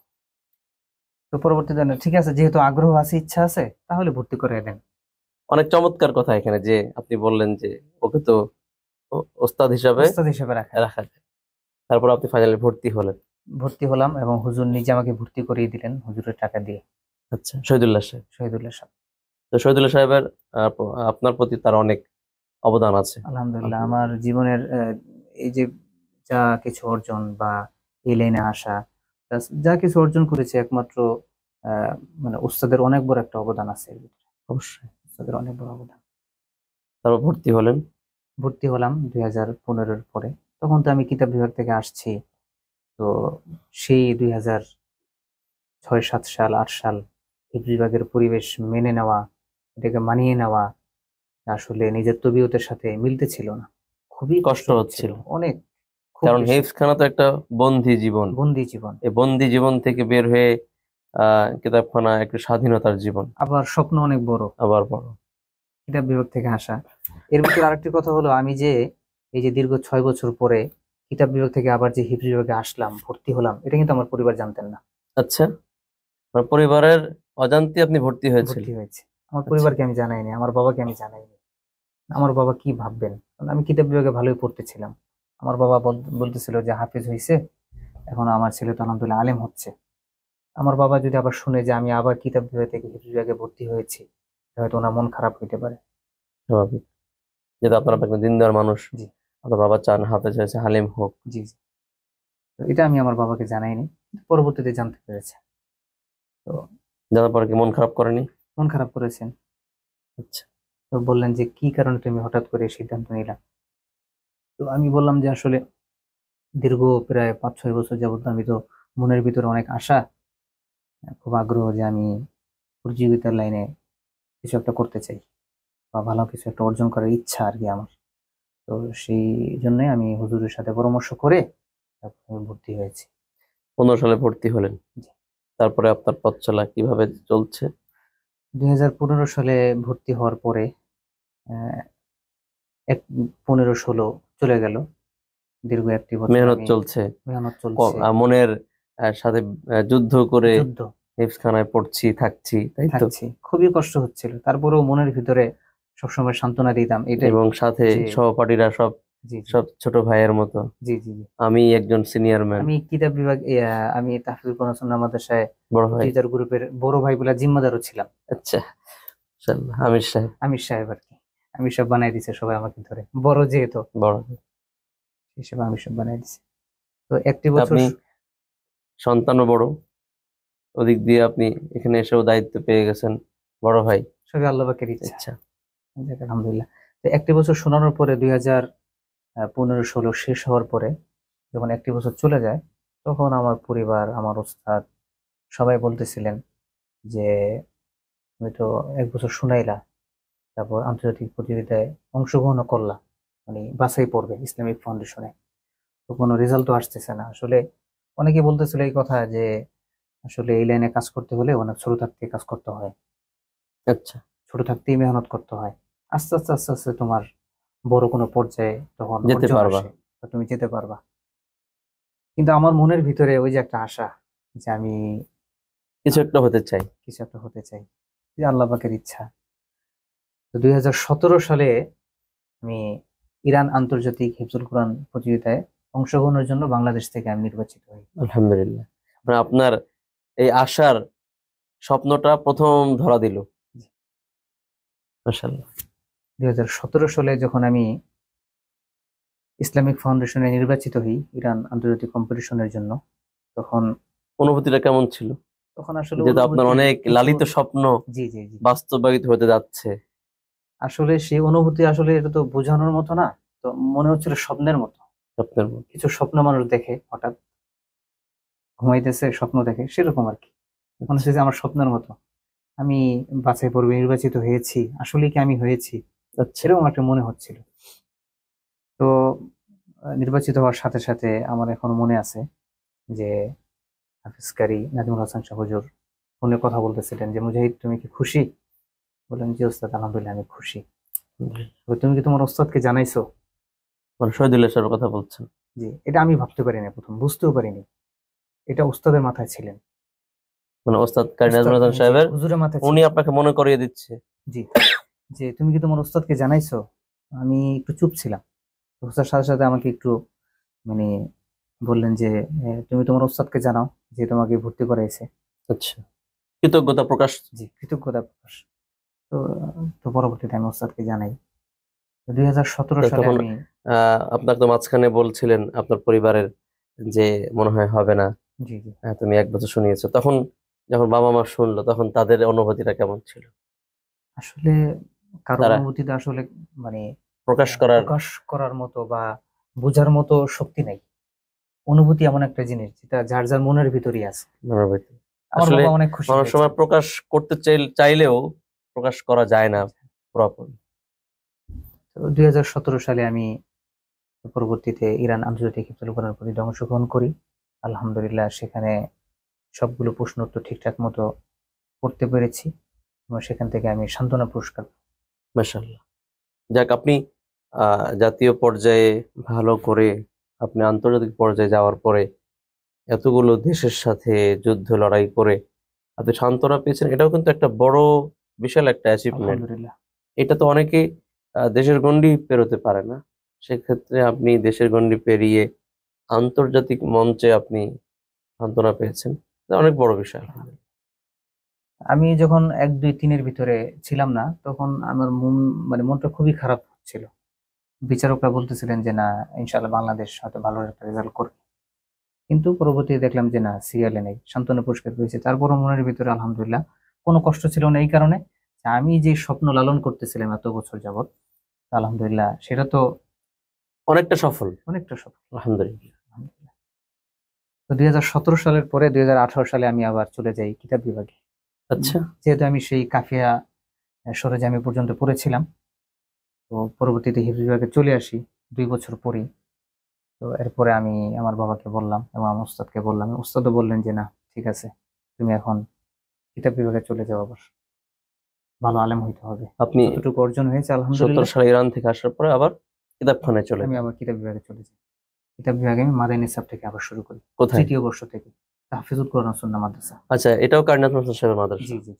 তো পরবর্তীতে না, ঠিক আছে, যেহেতু আগ্রহ আছে, ইচ্ছা আছে, তাহলে ভর্তি করে দেন। অনেক চমৎকার কথা এখানে যে আপনি বললেন যে ওকে তো ওস্তাদ হিসাবে উস্তাদ হিসেবে রাখা যায়। রাখা যায়। তারপর আপনি ফাইনালি ভর্তি হলেন। ভর্তি হলাম এবং হুজুর নিজে আমাকে ভর্তি করিয়ে দিলেন হুজুরের টাকা দিয়ে, আচ্ছা, শহীদুল্লাহ সাহেব। শহীদুল্লাহ সাহেব। তো শহীদুল্লাহ সাহেবের আপনার প্রতি তার অনেক অবদান আছে। আলহামদুলিল্লাহ, আপনি আমার জীবনের এই যে যা কিছু অর্জন বা এই লাইনে আসা, যা কিছু অর্জন করেছি একমাত্র আহ মানে উস্তাদের অনেক বড় একটা অবদান আছে এর ভিতরে। অবশ্যই। উস্তাদের অনেক বড় অবদান। তারপর ভর্তি হলেন। ভর্তি হলাম 2015-এর পরে। তখন তো আমি কিতাব বিভাগ থেকে আসছি। তো সেই 2006, 7 সাল, 8 সাল এই বিভাগের পরিবেশ মেনে নেওয়া, এটাকে মানিয়ে নেওয়া আসলে নিজের তবিয়তের সাথে মিলতে ছিল না। খুবই কষ্ট কষ্ট হচ্ছিল, হচ্ছিল, অনেক, খুব কারণ বেশি। হেফজখানা তো একটা বন্দি জীবন। বন্দি জীবন, এই বন্দি জীবন থেকে বের হয়ে কিতাবখানা একটু স্বাধীনতার জীবন। আবার স্বপ্ন অনেক বড়, আবার বড়। কিতাব বিভাগ থেকে আসা। এর ভিতরে আরেকটি কথা হলো, আমি যে এই যে দীর্ঘ 6 বছর পরে কিতাব বিভাগ থেকে আবার যে হিফজ বিভাগে আসলাম, ভর্তি হলাম, এটা কিন্তু আমার পরিবার জানতেন না। আচ্ছা, মানে পরিবারের অজান্তে আপনি ভর্তি হয়েছিলেন। ভর্তি হয়েছে, আমার আচ্ছা। পরিবারকে আমি জানাইনি, আমার বাবাকে আমি জানাইনি। আমার বাবা কি ভাববেন, কারণ আমি কিতাব বিভাগে ভালোই পড়তেছিলাম। আমার বাবা বলতেছিল যে হাফেজ হয়েছে, এখন আমার ছেলে তো আলহামদুলিল্লাহ আলেম হচ্ছে। আমার বাবা যদি আবার শুনে যে আমি আবার কিতাব বিভাগ থেকে হিফজ বিভাগে ভর্তি হয়েছি, হয়তো ওনার মন খারাপ হইতে পারে। স্বাভাবিক, যেহেতু আপনার একজন দিনদার মানুষ, জি, আপনার বাবা চান হাফেজ হয়েছে, হালিম হোক। জি, জি। তো এটা আমি আমার বাবাকে জানাইনি, পরবর্তীতে জানতে পেরেছে। তো জানার পরে কি মন খারাপ করেনি? মন খারাপ করেছেন। আচ্ছা। তো বললেন যে কি কারণে তুমি হঠাৎ করে এই সিদ্ধান্ত নিলা। তো আমি বললাম যে আসলে দীর্ঘ প্রায় 5-6 বছর যাবত আমি তো মনের ভিতরে অনেক আশা, খুব আগ্রহ যে আমি প্রতিযোগিতার লাইনে কিছু একটা করতে চাই বা ভালো কিছু একটা অর্জন করার ইচ্ছা আর কি আমার। তো সেই জন্যই আমি হুজুরের সাথে পরামর্শ করে তারপর আমি ভর্তি হয়েছি। 15 সালে ভর্তি হলেন। জি। তারপরে আপনার পথ চলা কিভাবে চলছে? 2015 সালে ভর্তি হওয়ার পরে আহ, 15-16 চলে গেল। দীর্ঘ 1টি বছর মেহনত আমি চলছে, মেহনত চলছে। মনের সাথে যুদ্ধ করে যুদ্ধ হিফজখানায় পড়ছি থাকছি, তাই তো? থাকছি, খুবই কষ্ট হচ্ছিল, তারপরেও মনের ভিতরে সবসময় সান্ত্বনা দিতাম এটাই, এবং সাথে যে সহপাঠীরা সব জি, জি, সব ছোট ভাইয়ের মতো। জি, জি, জি। আমি একজন সিনিয়র ম্যান, আমি কিতাব বিভাগ আমি তাহফিজুল কোরআন সুন্নাহ মাদ্রাসায় বড় ভাই। প্রতিযোগিতার গ্রুপের বড় ভাই বলে জিম্মাদারও ছিলাম। আচ্ছা, ইনশাআল্লাহ। আমির সাহেব। আমির সাহেব আর কি, আমির সাহেব বানাই দিছে সবাই আমাকে ধরে, বড় যেহেতু বড় ভাই। হিসেবে আমির সাহেব বানাই দিছে। তো একটি বছর আপনি সন্তানও বড়, ওদিক দিয়ে আপনি এখানে এসেও দায়িত্ব পেয়ে গেছেন, বড় ভাই। সবই আল্লাহ পাকের ইচ্ছা। আচ্ছা। যাক, আলহামদুলিল্লাহ। তো একটি বছর শোনানোর পরে 2015-16 শেষ হওয়ার পরে যখন একটি বছর চলে যায়, তখন আমার পরিবার, আমার ওস্তাদ সবাই বলতেছিলেন যে তুমি তো 1 বছর শুনাইলা, তারপর আন্তর্জাতিক প্রতিযোগিতায় অংশগ্রহণ করলা, মানে বাছাই পড়বে ইসলামিক ফাউন্ডেশনে, তো কোনো রেজাল্ট তো আসতেছে না আসলে। অনেকে বলতেছিল এই কথা যে আসলে এই লাইনে কাজ করতে হলে অনেক ছোট থাকতে কাজ করতে হয়, আচ্ছা। ছোট থাকতেই মেহনত করতে হয়, আস্তে আস্তে আস্তে আস্তে তোমার বড় কোনো পর্যায়ে তখন যেতে অর্জন পারবা। আসে, তো তুমি যেতে পারবা। কিন্তু আমার মনের ভিতরে ওই যে একটা আশা যে আমি কিছু একটা হতে চাই। কিছু একটা হতে চাই, যে আল্লাহ পাকের ইচ্ছা। তো 2017 সালে আমি ইরান আন্তর্জাতিক হিফজুল কোরআন প্রতিযোগিতায় অংশগ্রহণের জন্য বাংলাদেশ থেকে আমি নির্বাচিত হই। আলহামদুলিল্লাহ, মানে আপনার এই আশার স্বপ্নটা প্রথম ধরা দিল। মাশাআল্লাহ। 2017 সালে যখন আমি ইসলামিক ফাউন্ডেশনে নির্বাচিত হই ইরান আন্তর্জাতিক কম্পিটিশনের জন্য, তখন অনুভূতিটা কেমন ছিল, তখন আসলে যেহেতু আপনার অনুভূতি অনেক কিছু, লালিত স্বপ্ন জি, জি, জি, বাস্তবায়িত হতে যাচ্ছে? আসলে সেই অনুভূতি আসলে এটা তো বোঝানোর মতো না। তো মনে হচ্ছিল স্বপ্নের মতো। স্বপ্নের মতো। কিছু স্বপ্ন মানুষ দেখে হঠাৎ, ঘুমাইতেছে স্বপ্ন দেখে, সেরকম আর কি। মনে আচ্ছা। হচ্ছে যে আমার স্বপ্নের মতো আমি বাছাই পর্বে নির্বাচিত হয়েছি, আসলে কি আমি হয়েছি, আচ্ছা। এরকম একটা মনে হচ্ছিল। তো নির্বাচিত হওয়ার সাথে সাথে আমার এখনো মনে আছে যে হাফিজ কারি নাজমুল হাসান শাহ হুজুর ফোনে কথা বলতেছিলেন যে মুজাহিদ তুমি কি খুশি? বললেন জি ওস্তাদ, আলহামদুলিল্লাহ আমি খুশি। তবে তুমি কি তোমার ওস্তাদকে জানাইছো? মানে শহীদুল্লাহ সাহেবের কথা বলছেন? জি, এটা আমি ভাবতে পারিনি, প্রথম বুঝতেও পারিনি, এটা ওস্তাদের মাথায় ছিলেন। মানে ওস্তাদ কাজী নাজমুল ওস্তাদ, হাসান জি, সাহেবের, হুজুরের মাথায় উনি ছিলেন। আপনাকে মনে করিয়ে দিচ্ছে। জি, যে তুমি কি তোমার ওস্তাদকে জানাইছো? আমি একটু চুপ ছিলাম। তো ওস্তাদ সাথে সাথে আমাকে একটু মানে বললেন যে তুমি তোমার ওস্তাদকে জানাও যে তোমাকে ভর্তি করাইছে। আচ্ছা, কৃতজ্ঞতা প্রকাশ। জি, কৃতজ্ঞতা প্রকাশ। তো তো পরবর্তীতে আমি ওস্তাদকে জানাই। তো 2017 সালে তখন আমি আপনার তো মাঝখানে বলছিলেন আপনার পরিবারের যে মনে হয় হবে না, জি জি। তুমি 1 বছর শুনিয়েছো, তখন যখন বাবা মা শুনলো তখন তাদের অনুভূতিটা কেমন ছিল? আসলে কারো তারা অনুভূতিটা আসলে মানে প্রকাশ করার প্রকাশ করার মতো বা বোঝার মতো শক্তি নাই। অনুভূতি এমন একটা জিনিস যেটা যার যার মনের ভিতরেই আছে। অনুভূতি আমার আসলে বাবা অনেক খুশি অনেক হয়েছেন। সময় প্রকাশ করতে চাইলেও প্রকাশ করা যায় না পুরোপুরি। তো 2017 সালে আমি পরবর্তীতে ইরান আন্তর্জাতিক হিফজুল কোরআন প্রতিযোগিতায় অংশগ্রহণ করি। আলহামদুলিল্লাহ সেখানে সবগুলো প্রশ্ন উত্তর ঠিকঠাক মতো করতে পেরেছি এবং সেখান থেকে আমি সান্ত্বনা পুরস্কার। মাশাআল্লাহ। যাক, আপনি জাতীয় পর্যায়ে ভালো করে আপনি আন্তর্জাতিক পর্যায়ে যাওয়ার পরে এতগুলো দেশের সাথে যুদ্ধ লড়াই করে আপনি সান্ত্বনা পেয়েছেন, এটাও কিন্তু একটা বড় বিশাল একটা অ্যাচিভমেন্ট। আলহামদুলিল্লাহ। এটা তো অনেকে দেশের গণ্ডি পেরোতে পারে না। সেক্ষেত্রে আপনি দেশের গণ্ডি পেরিয়ে আন্তর্জাতিক মঞ্চে আপনি সান্ত্বনা পেয়েছেন, এটা অনেক বড় বিষয়। আলহামদুলিল্লাহ। আমি যখন 1 2 3 এর ভিতরে ছিলাম না তখন আমার মন মানে মনটা খুবই খারাপ ছিল। বিচারকরা বলতেছিলেন যে না, ইনশাআল্লাহ বাংলাদেশ হয়তো ভালো একটা রেজাল্ট করবে। কিন্তু পরবর্তীতে দেখলাম যে না, সিরিয়ালে নেই, সান্ত্বনা পুরস্কার পেয়েছি। তারপরও মনের ভিতরে আলহামদুলিল্লাহ কোনো কষ্ট ছিল না, এই কারণে যে আমি যে স্বপ্ন লালন করতেছিলাম এত বছর যাবত, আলহামদুলিল্লাহ সেটা তো অনেকটা সফল। অনেকটা সফল। আলহামদুলিল্লাহ। আলহামদুলিল্লাহ। তো 2017 সালের পরে 2018 সালে আমি আবার চলে যাই কিতাব বিভাগে। আচ্ছা। যেহেতু আমি সেই কাফিয়া সরেজমি পর্যন্ত পড়েছিলাম, তো পরবর্তীতে হিফজ বিভাগে চলে আসি 2 বছর পরেই। তো এরপরে আমি আমার বাবাকে বললাম এবং আমার উস্তাদকে বললাম, উস্তাদও বললেন যে না, ঠিক আছে, তুমি এখন কিতাব বিভাগে চলে যাও, আবার ভালো আলেম হইতে হবে। আপনি যতটুকু অর্জন হয়েছে 70 আলহামদুলিল্লাহ, সালে ইরান থেকে আসার পরে আবার কিতাবখানায় চলে আমি যান। আবার কিতাব বিভাগে চলে যাই। কিতাব বিভাগে আমি মাদানী নিসাব থেকে আবার শুরু করি, কোথায়? 3য় বর্ষ থেকে, তাহফিজুল কোরআন ও সুন্নাহ মাদ্রাসা। আচ্ছা, এটাও কায়নাত মাদ্রাসা সাহেবের মাদ্রাসা। জি জি।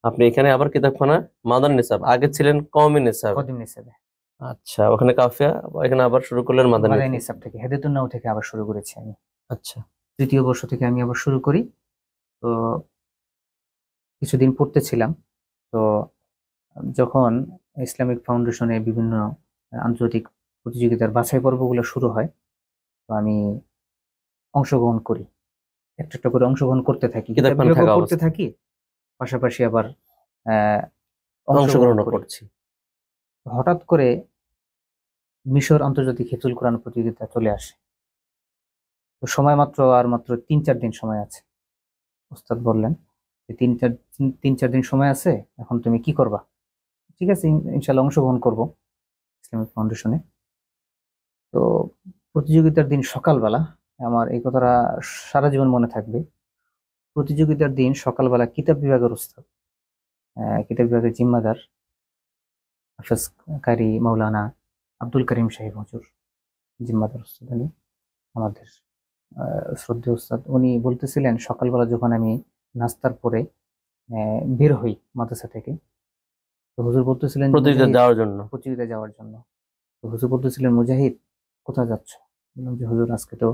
আপনি এখানে আবার কিতাবখানা মাদানী নিসাব, আগে ছিলেন কওমি নিসাবে। কদিম নিসাবে। আচ্ছা, ওখানে কাফিয়া, এখানে আবার শুরু করলেন মাদানী মাদানী থেকে। নিসাব থেকে হেদায়েতুন থেকে আবার শুরু করেছি আমি। আচ্ছা। 3য় বর্ষ থেকে আমি আবার শুরু করি। তো কিছুদিন পড়তেছিলাম। তো যখন ইসলামিক ফাউন্ডেশনে বিভিন্ন আন্তর্জাতিক প্রতিযোগিতার বাছাই পর্বগুলো শুরু হয়, তো আমি অংশগ্রহণ করি। একটা একটা করে অংশগ্রহণ করতে থাকি, কিতাব কিতাবখানা বিভাগও থাকা পড়তে অবস্থায় থাকি, পাশাপাশি আবার আহ, অংশগ্রহণ অংশগ্রহণও করি। করছি। হঠাৎ করে মিশর আন্তর্জাতিক হিফজুল কোরআন প্রতিযোগিতা চলে আসে। তো সময় মাত্র 3 4 দিন সময় আছে। ওস্তাদ বললেন যে 3 4 দিন সময় আছে, এখন তুমি কি করবা? ঠিক আছে, ইনশাল্লাহ অংশগ্রহণ করব ইসলামিক ফাউন্ডেশনে। তো প্রতিযোগিতার দিন সকালবেলা, আমার এই কথাটা সারা জীবন মনে থাকবে। প্রতিযোগিতার দিন সকালবেলা কিতাব বিভাগের উস্তাদ, কিতাব বিভাগের জিম্মাদার হাফেজ কারি মাওলানা আব্দুল করিম সাহেব হুজুর, জিম্মাদার উস্তাদ উনি, আমাদের শ্রদ্ধেয় উস্তাদ, উনি বলতেছিলেন সকালবেলা যখন আমি নাস্তার পরে বের হই মাদ্রাসা থেকে, তো হুজুর বলতেছিলেন যে প্রতিযোগিতা মুজাহিদ, যাওয়ার জন্য। প্রতিযোগিতায় যাওয়ার জন্য। তো হুজুর বলতেছিলেন, মুজাহিদ কোথায় যাচ্ছ? বললাম যে হুজুর, আজকে তো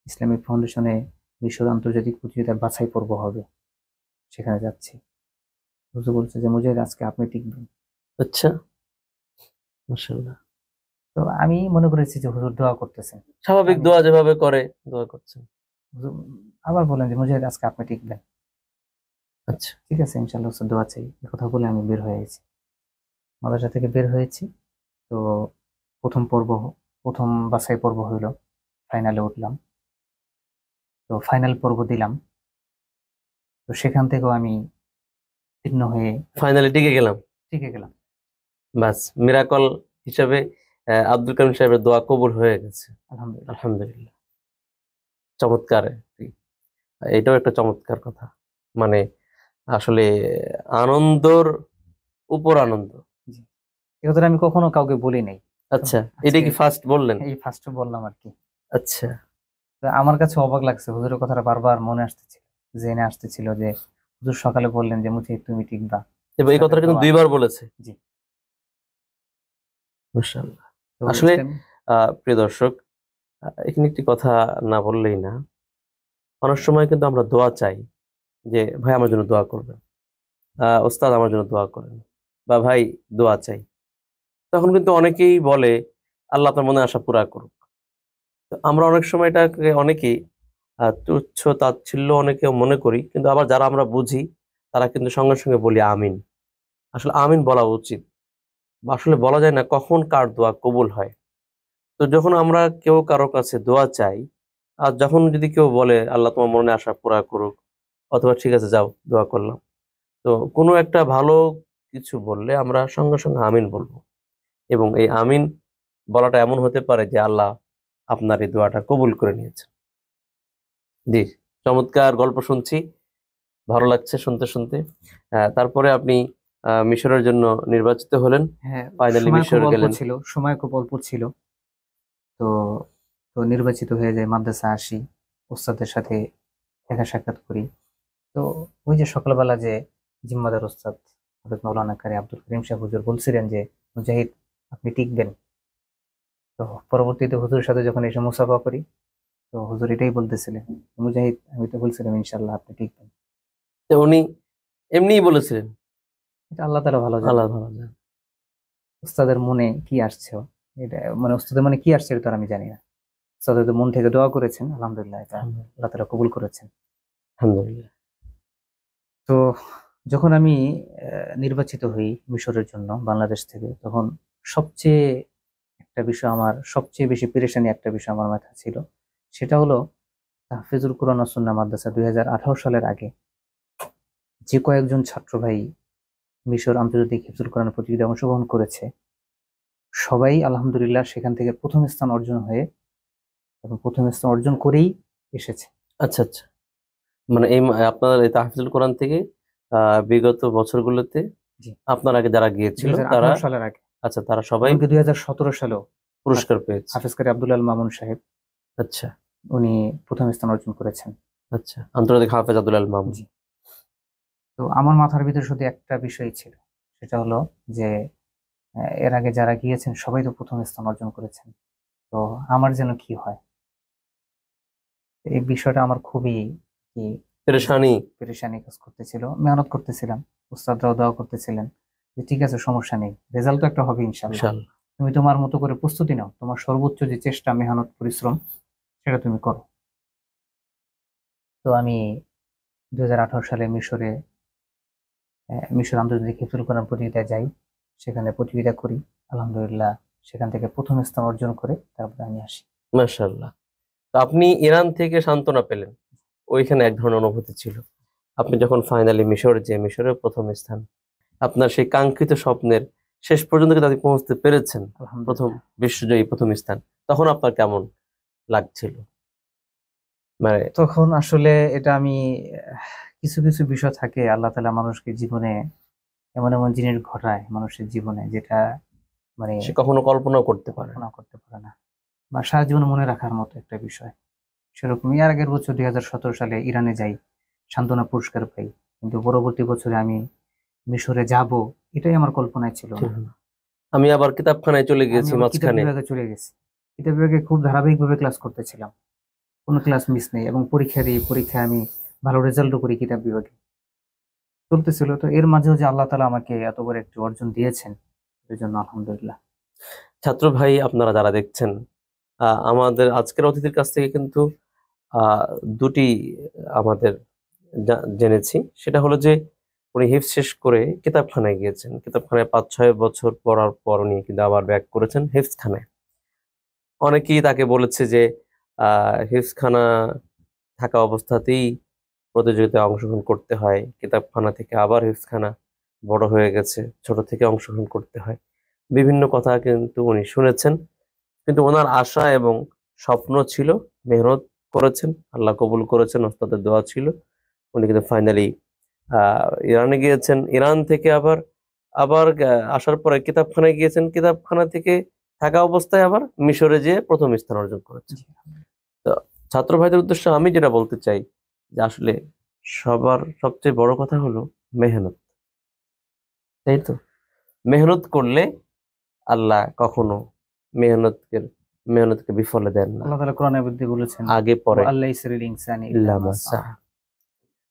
ইসলামিক ফাউন্ডেশনে বিশ্ব আন্তর্জাতিক প্রতিযোগিতার বাছাই পর্ব হবে, সেখানে যাচ্ছি। হুজুর বলছে যে মুজাহিদ, আজকে আপনি টিকবেন। আচ্ছা, মাশাআল্লাহ। তো আমি মনে করেছি যে হুজুর দোয়া করতেছেন। স্বাভাবিক আমি দোয়া যেভাবে করে দোয়া করছেন। হুজুর আবার বললেন যে মুজাহিদ, আজকে আপনি টিকবেন। আচ্ছা। ঠিক আছে, ইনশাআল্লাহ হুজুর, দোয়া চাই। এই কথা বলে আমি বের হয়ে গেছি, মাদ্রাসা থেকে বের হয়েছি। তো প্রথম পর্ব, প্রথম বাছাই পর্ব হইল, ফাইনালে উঠলাম। তো ফাইনাল পর্ব দিলাম। তো সেখান থেকেও আমি উত্তীর্ণ হয়ে ফাইনালি টিকে গেলাম। টিকে গেলাম। বাস, মিরাকল হিসাবে আব্দুল কারিম সাহেবের দোয়া কবুল হয়ে গেছে। আলহামদুলিল্লাহ। আলহামদুলিল্লাহ। চমৎকার। এটাও একটা চমৎকার কথা। মানে আসলে আনন্দর উপর আনন্দ। জি, এ কথাটা আমি কখনো কাউকে বলি নাই। তো আচ্ছা, এটা আজকে কি ফার্স্ট বললেন? এই ফার্স্ট বললাম আর কি। আচ্ছা। তো আমার কাছে অবাক লাগছে, হুজুরের কথাটা বারবার মনে আসতেছিল, জেনে আসতেছিল যে হুজুর সকালে বললেন যে মুথি তুমি টিকবা। এবং এই উস্তাদের কথাটা কিন্তু দোয়া। 2বার বলেছে। জি। মাশাআল্লাহ। তো আসলে ইসলাম। প্রিয় দর্শক, এখানে একটি কথা না বললেই না। অনেক সময় কিন্তু আমরা দোয়া চাই যে ভাই আমার জন্য দোয়া করবেন, ওস্তাদ আমার জন্য দোয়া করেন, বা ভাই দোয়া চাই। তখন কিন্তু অনেকেই বলে আল্লাহ আপনার মনে আশা পুরা করুক। তো আমরা অনেক সময় এটাকে অনেকেই তুচ্ছ তাচ্ছিল্য অনেকে মনে করি, কিন্তু আবার যারা আমরা বুঝি তারা কিন্তু সঙ্গে সঙ্গে বলি আমিন। আসলে আমিন বলা উচিত, বা আসলে বলা যায় না কখন কার দোয়া কবুল হয়। তো যখন আমরা কেউ কারো কাছে দোয়া চাই, আর যখন যদি কেউ বলে আল্লাহ তোমার মনে আশা পুরা করুক, অথবা ঠিক আছে যাও দোয়া করলাম, তো কোনো একটা ভালো কিছু বললে আমরা সঙ্গে সঙ্গে আমিন বলবো। এবং এই আমিন বলাটা এমন হতে পারে যে আল্লাহ আপনার এই দোয়াটা কবুল করে নিয়েছেন। জি, চমৎকার গল্প শুনছি, ভালো লাগছে শুনতে শুনতে। তারপরে আপনি মিশরের জন্য নির্বাচিত হলেন, হ্যাঁ, ফাইনালি সময় খুব মিশর অল্প গেলেন। ছিল, সময় খুব অল্প ছিল। তো তো নির্বাচিত হয়ে যায়, মাদ্রাসা আসি, ওস্তাদের সাথে দেখা সাক্ষাৎ করি। তো ওই যে সকালবেলা যে জিম্মাদার ওস্তাদ হযরত মাওলানা কারি আব্দুল করিম সাহেব হুজুর বলছিলেন যে মুজাহিদ আপনি টিকবেন। তো পরবর্তীতে হুজুরের সাথে যখন এসে মুসাফা করি, তো হুজুর এটাই বলতেছিলেন, মুজাহিদ আমি তো বলছিলাম ইনশাল্লাহ আপনি টিকবেন। তো উনি এমনিই বলেছিলেন? এটা আল্লাহ তাআলা ভালো জানেন, আল্লাহ ভালো জানে। উস্তাদের মনে কি আসছে, এটা মানে উস্তাদের মনে কি আসছে এটা তো আর আমি জানি না। উস্তাদ হয়তো মন থেকে দোয়া করেছেন, আলহামদুলিল্লাহ এটা আল্লাহ তাআলা কবুল করেছেন। আলহামদুলিল্লাহ। তো যখন আমি নির্বাচিত হই মিশরের জন্য বাংলাদেশ থেকে, তখন সবচেয়ে একটা বিষয় আমার সবচেয়ে বেশি পেরেশানি একটা বিষয় আমার মাথায় ছিল। সেটা হলো তাহফিজুল কোরআন ও সুন্নাহ মাদ্রাসা 2018 সালের আগে যে কয়েকজন ছাত্র ভাই মিশর আন্তর্জাতিক হিফজুল কোরআন প্রতিযোগিতায় অংশগ্রহণ করেছে, সবাই আলহামদুলিল্লাহ সেখান থেকে প্রথম স্থান অর্জন হয়ে এবং প্রথম স্থান অর্জন করেই এসেছে। আচ্ছা আচ্ছা, মানে এই আপনার এই তাহফিজুল কোরআন থেকে বিগত বছরগুলোতে জি, আপনার আগে যারা দুই গিয়েছিল হাজার তারা, আঠারো সালের আগে, আচ্ছা তারা সবাই এমনকি 2017 সালেও পুরস্কার পেয়েছে? হাফেজ কারি আব্দুল আল মামুন সাহেব আচ্ছা উনি প্রথম স্থান অর্জন করেছেন। আচ্ছা, আন্তর্জাতিক হাফেজ আব্দুল আল মামুন। জি। তো আমার মাথার ভিতরে শুধু একটা বিষয় ছিল, সেটা হলো যে এর আগে যারা গিয়েছেন সবাই তো প্রথম স্থান অর্জন করেছেন, তো আমার যেন কি হয়। এই বিষয়টা আমার খুবই কি পেরেশানি। পেরেশানি কাজ করতেছিল, মেহনত করতেছিলাম, উস্তাদরাও দোয়া করতেছিলেন যে ঠিক আছে সমস্যা নেই, রেজাল্ট তো একটা হবে ইনশাল্লাহ, বিশাল। তুমি তোমার মতো করে প্রস্তুতি নাও, তোমার সর্বোচ্চ যে চেষ্টা মেহনত পরিশ্রম সেটা তুমি করো। তো আমি 2018 সালে মিশরে মিশর আন্তর্জাতিক হিফজুল কোরআন প্রতিযোগিতায় যাই, সেখানে প্রতিযোগিতা করি, আলহামদুলিল্লাহ সেখান থেকে প্রথম স্থান অর্জন করে তারপরে আমি আসি। মাশাআল্লাহ। তো আপনি ইরান থেকে সান্ত্বনা পেলেন, ওইখানে এক ধরনের অনুভূতি ছিল। আপনি যখন ফাইনালি মিশর, যে মিশরের প্রথম স্থান, আপনার সেই কাঙ্ক্ষিত স্বপ্নের শেষ পর্যন্ত কিন্তু আপনি পৌঁছতে পেরেছেন, প্রথম আলহামদুলিল্লাহ। বিশ্বজয়ী প্রথম স্থান, তখন আপনার কেমন লাগছিল? মানে তখন আসলে এটা আমি আহ, কিছু কিছু বিষয় থাকে, আল্লাহ তাআলা মানুষকে জীবনে এমন এমন জিনিস ঘটায় মানুষের জীবনে, যেটা মানে সে কখনো কল্পনাও করতে পারে না। কল্পনা করতে পারে না, বা সারা জীবন মনে রাখার মতো একটা বিষয়। সেরকম এর আগের বছর 2017 সালে ইরানে যাই, সান্ত্বনা পুরস্কার পাই, কিন্তু পরবর্তী বছরে আমি মিশরে যাব এটাই আমার কল্পনায় ছিল ছিল না। না। আমি আবার কিতাবখানায় চলে আমি গিয়েছি আবার কিতাব মাঝখানে। বিভাগে চলে গেছি, কিতাব বিভাগে খুব ধারাবাহিকভাবে ক্লাস করতেছিলাম, কোনো ক্লাস মিস নেই, এবং পরীক্ষা দিই, পরীক্ষায় আমি ভালো রেজাল্টও করি কিতাব বিভাগে, চলতেছিল। তো এর মাঝেও যে আল্লাহ তাআলা আমাকে এত বড় একটি অর্জন দিয়েছেন, এর জন্য আলহামদুলিল্লাহ। ছাত্র ভাই আপনারা যারা দেখছেন, আমাদের আজকের অতিথির কাছ থেকে কিন্তু আহ দুটি আমাদের জেনেছি। সেটা হলো যে উনি হিফজ শেষ করে কিতাবখানায় গিয়েছেন, কিতাবখানায় 5-6 বছর পড়ার পর উনি কিন্তু আবার ব্যাক করেছেন হিফজখানায়। অনেকেই তাকে বলেছে যে হিফজখানা থাকা অবস্থাতেই প্রতিযোগিতায় অংশগ্রহণ করতে হয়, কিতাবখানা থেকে আবার হিফজখানা, বড় হয়ে গেছে ছোট থেকে অংশগ্রহণ করতে হয়। বিভিন্ন কথা কিন্তু উনি শুনেছেন, কিন্তু ওনার আশা এবং স্বপ্ন ছিল, মেহনত করেছেন, আল্লাহ কবুল করেছেন, ওস্তাদের দোয়া ছিল। উনি কিন্তু ফাইনালি ইরানে গিয়েছেন, ইরান থেকে আবার আবার আসার পরে কিতাবখানায় গিয়েছেন, কিতাবখানা থেকে থাকা অবস্থায় আবার মিশরে যেয়ে প্রথম স্থান অর্জন করেছেন। জি, তো ছাত্র ভাইদের উদ্দেশ্যে আমি যেটা বলতে চাই যে আসলে সবার সবচেয়ে বড় কথা হলো মেহনত, তাই তো? মেহনত করলে আল্লাহ কখনো মেহনতকে মেহনতকে বিফলে দেন না, আল্লাহ তাআলা কোরআনের মধ্যে বলেছেন আগে পরে ওয়া আল্লাহ ইসরিল ইনসানি ইল্লা ইল্লা মা মা সাআ। সাআ।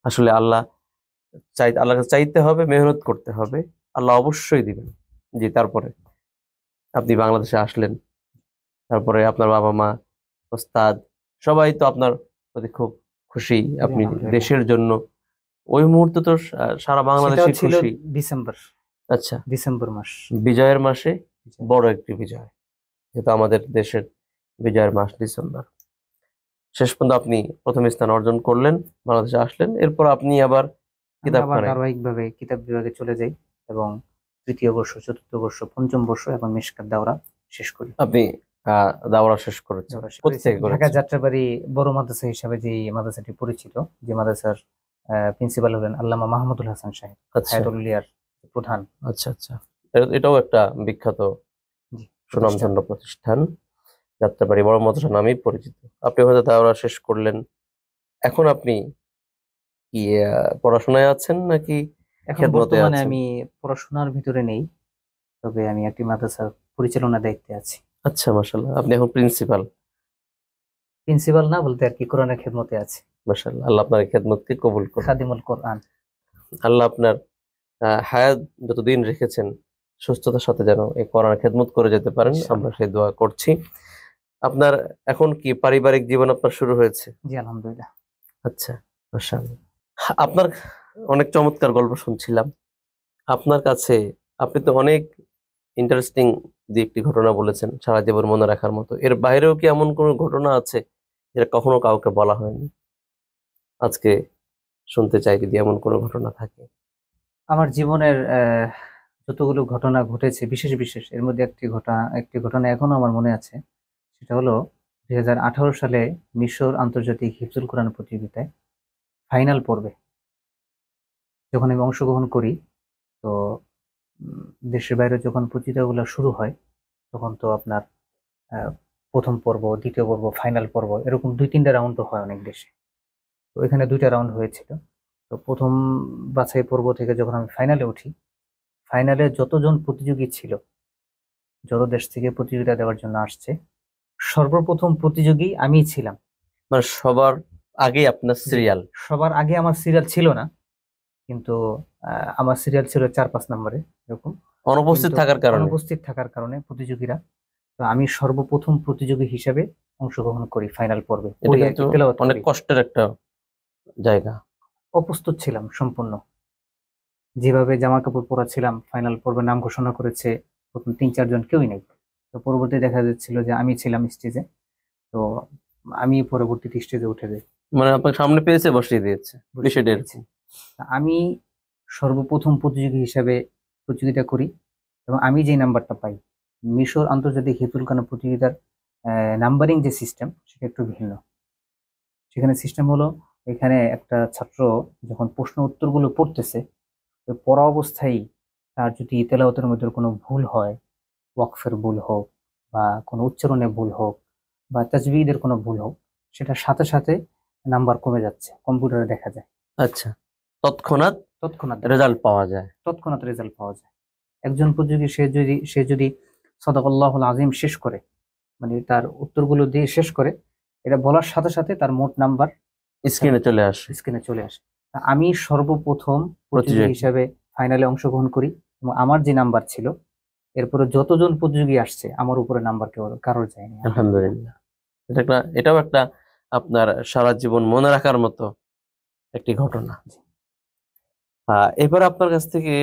আসলে আল্লাহর কাছে চাইতে হবে, মেহনত করতে হবে, আল্লাহ অবশ্যই দিবেন। জি, তারপরে আপনি বাংলাদেশে আসলেন, তারপরে আপনার বাবা মা, ওস্তাদ, সবাই তো আপনার প্রতি খুব খুশি। জি, আপনি আলহামদুলিল্লাহ। দেশের জন্য ওই মুহূর্তে তো সারা সেটাও বাংলাদেশই ছিল খুশি। ডিসেম্বর আচ্ছা, ডিসেম্বর মাস। বিজয়ের মাসে বিজয়। বড় একটি বিজয়, যেহেতু আমাদের দেশের বিজয়ের মাস ডিসেম্বর। শেষ পর্যন্ত আপনি প্রথম স্থান অর্জন করলেন, বাংলাদেশে আসলেন, এরপর আপনি আবার আমি আবার কিতাবখানায়। ধারাবাহিকভাবে কিতাব বিভাগে চলে যাই এবং তৃতীয় বর্ষ, চতুর্থ বর্ষ, পঞ্চম বর্ষ এবং মিশকাত দাওরা শেষ করি। আপনি দাওরা শেষ করেছেন, দাওরা শেষ কোথা করেছি থেকে ঢাকা করেছেন? যাত্রাবাড়ি বড় মাদ্রাসা হিসাবে যে মাদ্রাসাটি পরিচিত, যে মাদ্রাসার প্রিন্সিপাল হলেন আল্লামা মাহমুদুল হাসান সাহেব, আচ্ছা হায়াতুল উলিয়ার প্রধান। আচ্ছা আচ্ছা, এটাও একটা বিখ্যাত জি, প্রতিষ্ঠান। সুনামধন্য প্রতিষ্ঠান, যাত্রাবাড়ি বড় মাদ্রাসা নামেই পরিচিত। আপনি হয়তো দাওরা শেষ করলেন, এখন আপনি কি পড়াশোনায় আছেন নাকি এখন খেদমতে বর্তমানে আছেন? আমি পড়াশোনার ভিতরে নেই, তবে আমি একটি মাদ্রাসার পরিচালনা দায়িত্বে আছি। আচ্ছা, মাশাআল্লাহ, আপনি এখন প্রিন্সিপাল। প্রিন্সিপাল না বলতে আর কি, কোরআনের খেদমতে আছি, মাশাআল্লাহ, আল্লাহ আপনার এই খেদমতকে কবুল করুন। খাদিমুল কোরআন। আল্লাহ আপনার হায়াত যতদিন রেখেছেন সুস্থতার সাথে যেন এই কোরআন খেদমত করে যেতে পারেন, আমরা ইনশাআল্লাহ। সেই দোয়া করছি। আপনার এখন কি পারিবারিক জীবন আপনার শুরু হয়েছে? জি, আলহামদুলিল্লাহ। আচ্ছা, মাশাআল্লাহ। আপনার অনেক চমৎকার গল্প শুনছিলাম। আপনার কাছে আপনি তো অনেক ইন্টারেস্টিং দুই একটি ঘটনা বলেছেন, সারা জীবন মনে রাখার মতো। এর বাইরেও কি এমন কোনো ঘটনা আছে যেটা কখনো কাউকে বলা হয়নি? আজকে শুনতে চাই যদি এমন কোনো ঘটনা থাকে। আমার জীবনের যতগুলো ঘটনা ঘটেছে বিশেষ বিশেষ, এর মধ্যে একটি ঘটনা এখনো আমার মনে আছে। সেটা হলো 2018 সালে মিশর আন্তর্জাতিক হিফজুল কোরআন প্রতিযোগিতায় ফাইনাল পর্বে যখন আমি অংশগ্রহণ করি। তো দেশের বাইরে যখন প্রতিযোগিতাগুলো শুরু হয়, তখন তো আপনার আহ, প্রথম পর্ব, দ্বিতীয় পর্ব, ফাইনাল পর্ব, এরকম 2-3টা রাউন্ড হয় অনেক দেশে। তো এখানে 2টা রাউন্ড হয়েছিল। তো প্রথম বাছাই পর্ব থেকে যখন আমি ফাইনালে উঠি, ফাইনালে যতজন প্রতিযোগী ছিল, যত দেশ থেকে প্রতিযোগিতা দেওয়ার জন্য আসছে, সর্বপ্রথম প্রতিযোগী আমিই ছিলাম। মানে সবার আগে আপনার জি, সিরিয়াল? সবার আগে আমার সিরিয়াল ছিল না, কিন্তু আমার সিরিয়াল ছিল 4-5 নম্বরে এরকম। অনুপস্থিত কিন্তু থাকার কারণে? অনুপস্থিত থাকার কারণে প্রতিযোগীরা, তো আমি সর্বপ্রথম প্রতিযোগী হিসেবে অংশগ্রহণ করি ফাইনাল পর্বে, এটা পড়ি আর কিন্তু কি, তেলাওয়াত অনেক করি। কষ্টের একটা জায়গা। অপ্রস্তুত ছিলাম সম্পূর্ণ। যেভাবে জামা কাপড় পরা ছিলাম, ফাইনাল পর্বে নাম ঘোষণা করেছে, প্রথম 3-4 জন কেউই নেই। তো পরবর্তী দেখা যাচ্ছিল যে আমি ছিলাম স্টেজে। তো আমি পরবর্তীতে স্টেজে উঠে যাই, মানে আপনাকে সামনে পেয়েছে, বসিয়ে দিয়েছে, বসে বিষয়টা দিয়েছি। এরকম। তা আমি সর্বপ্রথম প্রতিযোগী হিসাবে প্রতিযোগিতা করি এবং আমি যে নাম্বারটা পাই, মিশর আন্তর্জাতিক হিফজুল কোরআন প্রতিযোগিতার নাম্বারিং যে সিস্টেম সেটা একটু ভিন্ন। সেখানে সিস্টেম হলো, এখানে একটা ছাত্র যখন প্রশ্ন উত্তরগুলো পড়তেছে, ওই পড়া অবস্থায় তার যদি তেলাওয়াতের মধ্যে কোনো ভুল হয়, ওয়াকফের ভুল হোক বা কোনো উচ্চারণে ভুল হোক বা তাজবিদের কোনো ভুল হোক, সেটার সাথে সাথে নাম্বার কমে যাচ্ছে, কম্পিউটারে দেখা যায়। আচ্ছা, তৎক্ষণাৎ তৎক্ষণাৎ রেজাল্ট পাওয়া যায়? তৎক্ষণাৎ রেজাল্ট পাওয়া যায়। একজন প্রতিযোগী সে যদি সাদাকাল্লাহুল আজিম শেষ করে, মানে তার উত্তরগুলো দিয়ে শেষ করে, এটা বলার সাথে সাথে তার মোট নাম্বার স্ক্রিনে চলে আসে? স্ক্রিনে চলে আসে। তা আমি সর্বপ্রথম প্রতিযোগী প্রতিযোগী। হিসাবে ফাইনালে অংশগ্রহণ করি এবং আমার যে নাম্বার ছিল, এরপরে যতজন প্রতিযোগী আসছে আমার উপরে নাম্বার কারোর যায়নি, আলহামদুলিল্লাহ। আলহামদুলিল্লাহ। এটাও একটা আপনার সারা জীবন মনে রাখার মতো একটি ঘটনা। জি। এবার আপনার কাছ থেকে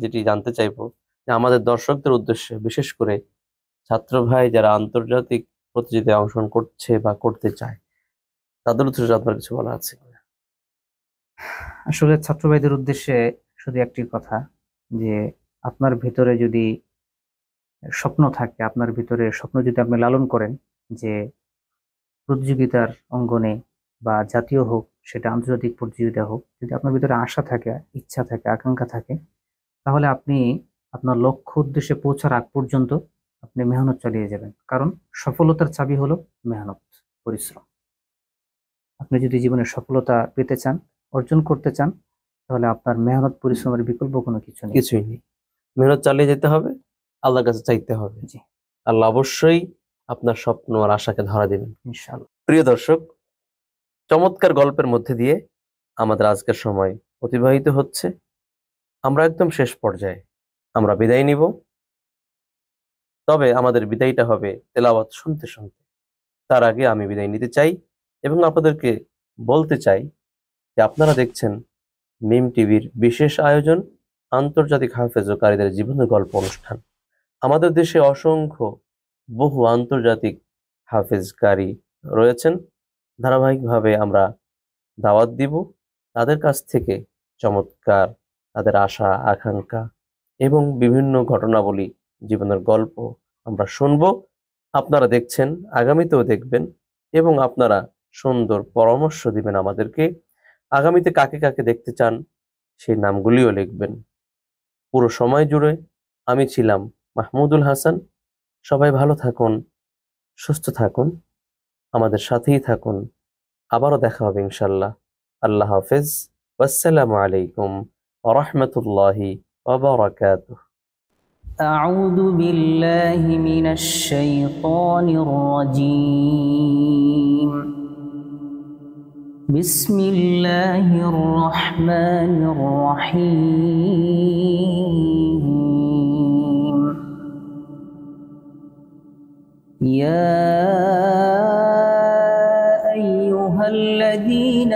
যেটি জানতে চাইবো, যে আমাদের দর্শকদের উদ্দেশ্যে, বিশেষ করে ছাত্র ভাই যারা আন্তর্জাতিক প্রতিযোগিতায় অংশগ্রহণ করছে বা করতে চায়, তাদের উদ্দেশ্যে আপনার কিছু বলা আছে কিনা? আসলে ছাত্র ভাইদের উদ্দেশ্যে শুধু একটি কথা, যে আপনার ভিতরে যদি স্বপ্ন থাকে, আপনার ভিতরে স্বপ্ন যদি আপনি লালন করেন, যে প্রতিযোগিতার অঙ্গনে বা জাতীয় হোক, সেটা আন্তর্জাতিক প্রতিযোগিতা হোক, যদি আপনার ভিতরে আশা থাকে, ইচ্ছা থাকে, আকাঙ্ক্ষা থাকে, তাহলে আপনি আপনার লক্ষ্য উদ্দেশ্যে পৌঁছার আগ পর্যন্ত আপনি মেহনত চালিয়ে যাবেন। কারণ সফলতার চাবি হলো মেহনত, পরিশ্রম। আপনি যদি জীবনে সফলতা পেতে চান, অর্জন করতে চান, তাহলে আপনার মেহনত পরিশ্রমের বিকল্প কোনো কিছু নেই। কিছুই নেই, মেহনত চালিয়ে যেতে হবে, আল্লাহর কাছে চাইতে হবে। জি, আল্লাহ অবশ্যই আপনার স্বপ্ন আর আশাকে ধরা দেবেন। ইনশাআল্লাহ। প্রিয় দর্শক, চমৎকার গল্পের মধ্যে দিয়ে আমাদের আজকের সময় অতিবাহিত হচ্ছে। আমরা একদম শেষ পর্যায়ে, আমরা বিদায় নিব। তবে আমাদের বিদায়টা হবে তেলাওয়াত শুনতে শুনতে। তার আগে আমি বিদায় নিতে চাই এবং আপনাদেরকে বলতে চাই যে আপনারা দেখছেন মিম টিভির বিশেষ আয়োজন আন্তর্জাতিক হাফেজ ও কারীদের জীবনের গল্প অনুষ্ঠান। আমাদের দেশে অসংখ্য বহু আন্তর্জাতিক হাফেজ কারী রয়েছেন। ধারাবাহিকভাবে আমরা দাওয়াত দিব, তাদের কাছ থেকে চমৎকার তাদের আশা আকাঙ্ক্ষা এবং বিভিন্ন ঘটনাবলী জীবনের গল্প আমরা শুনব। আপনারা দেখছেন, আগামীতেও দেখবেন এবং আপনারা সুন্দর পরামর্শ দিবেন আমাদেরকে। আগামীতে কাকে কাকে দেখতে চান সেই নামগুলিও লিখবেন। পুরো সময় জুড়ে আমি ছিলাম মাহমুদুল হাসান। সবাই ভালো থাকুন, সুস্থ থাকুন, আমাদের সাথেই থাকুন। আবারও দেখা হবে ইনশাল্লাহ। আল্লাহ হাফেজ। আসসালামু আলাইকুম ওয়া রাহমাতুল্লাহি ওয়া বারাকাতুহু। أعوذ بالله من الشيطان الرجيم. بسم الله الرحمن الرحيم. يا أيها الذين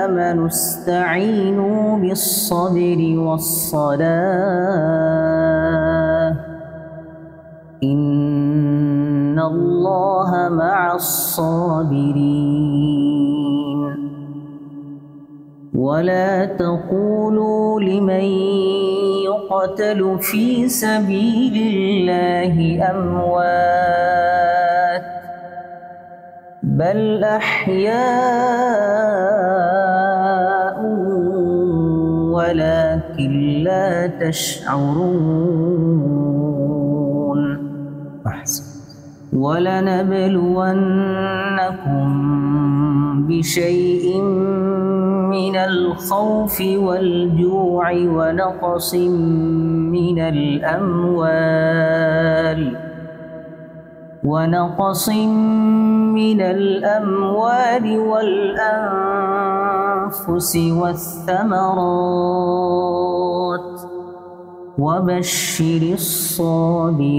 آمنوا استعينوا بالصبر والصلاة إن الله مع الصابرين. ولا تقولوا لمن يقتل في سبيل الله أموات بل أحياء ولكن لا تشعرون. ولنبلونكم بشيء من الخوف والجوع ونقص من الأموال والأنفس والثمرات وبشر الصابرين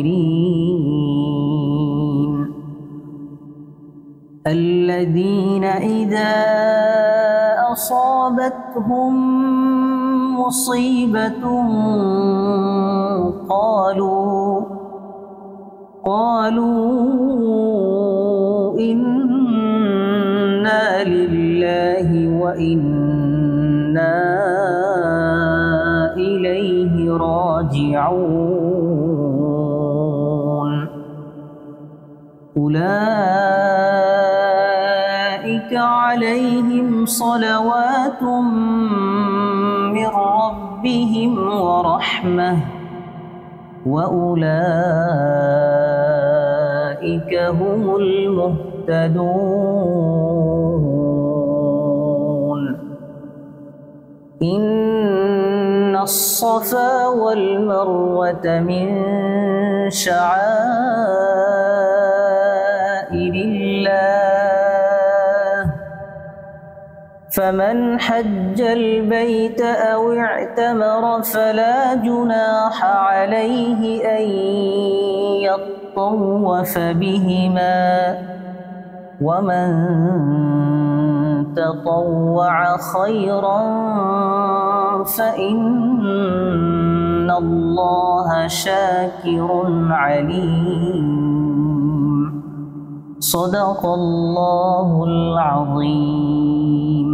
الذين إذا أصابتهم مصيبة قالوا إنا لله وإنا إليه راجعون. أولئك عليهم صلوات من ربهم ورحمة وأولئك هم المهتدون. إن الصفا والمروة من شعائر الله فمن حج البيت أو اعتمر فلا جناح عليه أن يطوف بهما ومن تطوع خيرا فإن الله شاكر عليم. صدق الله العظيم.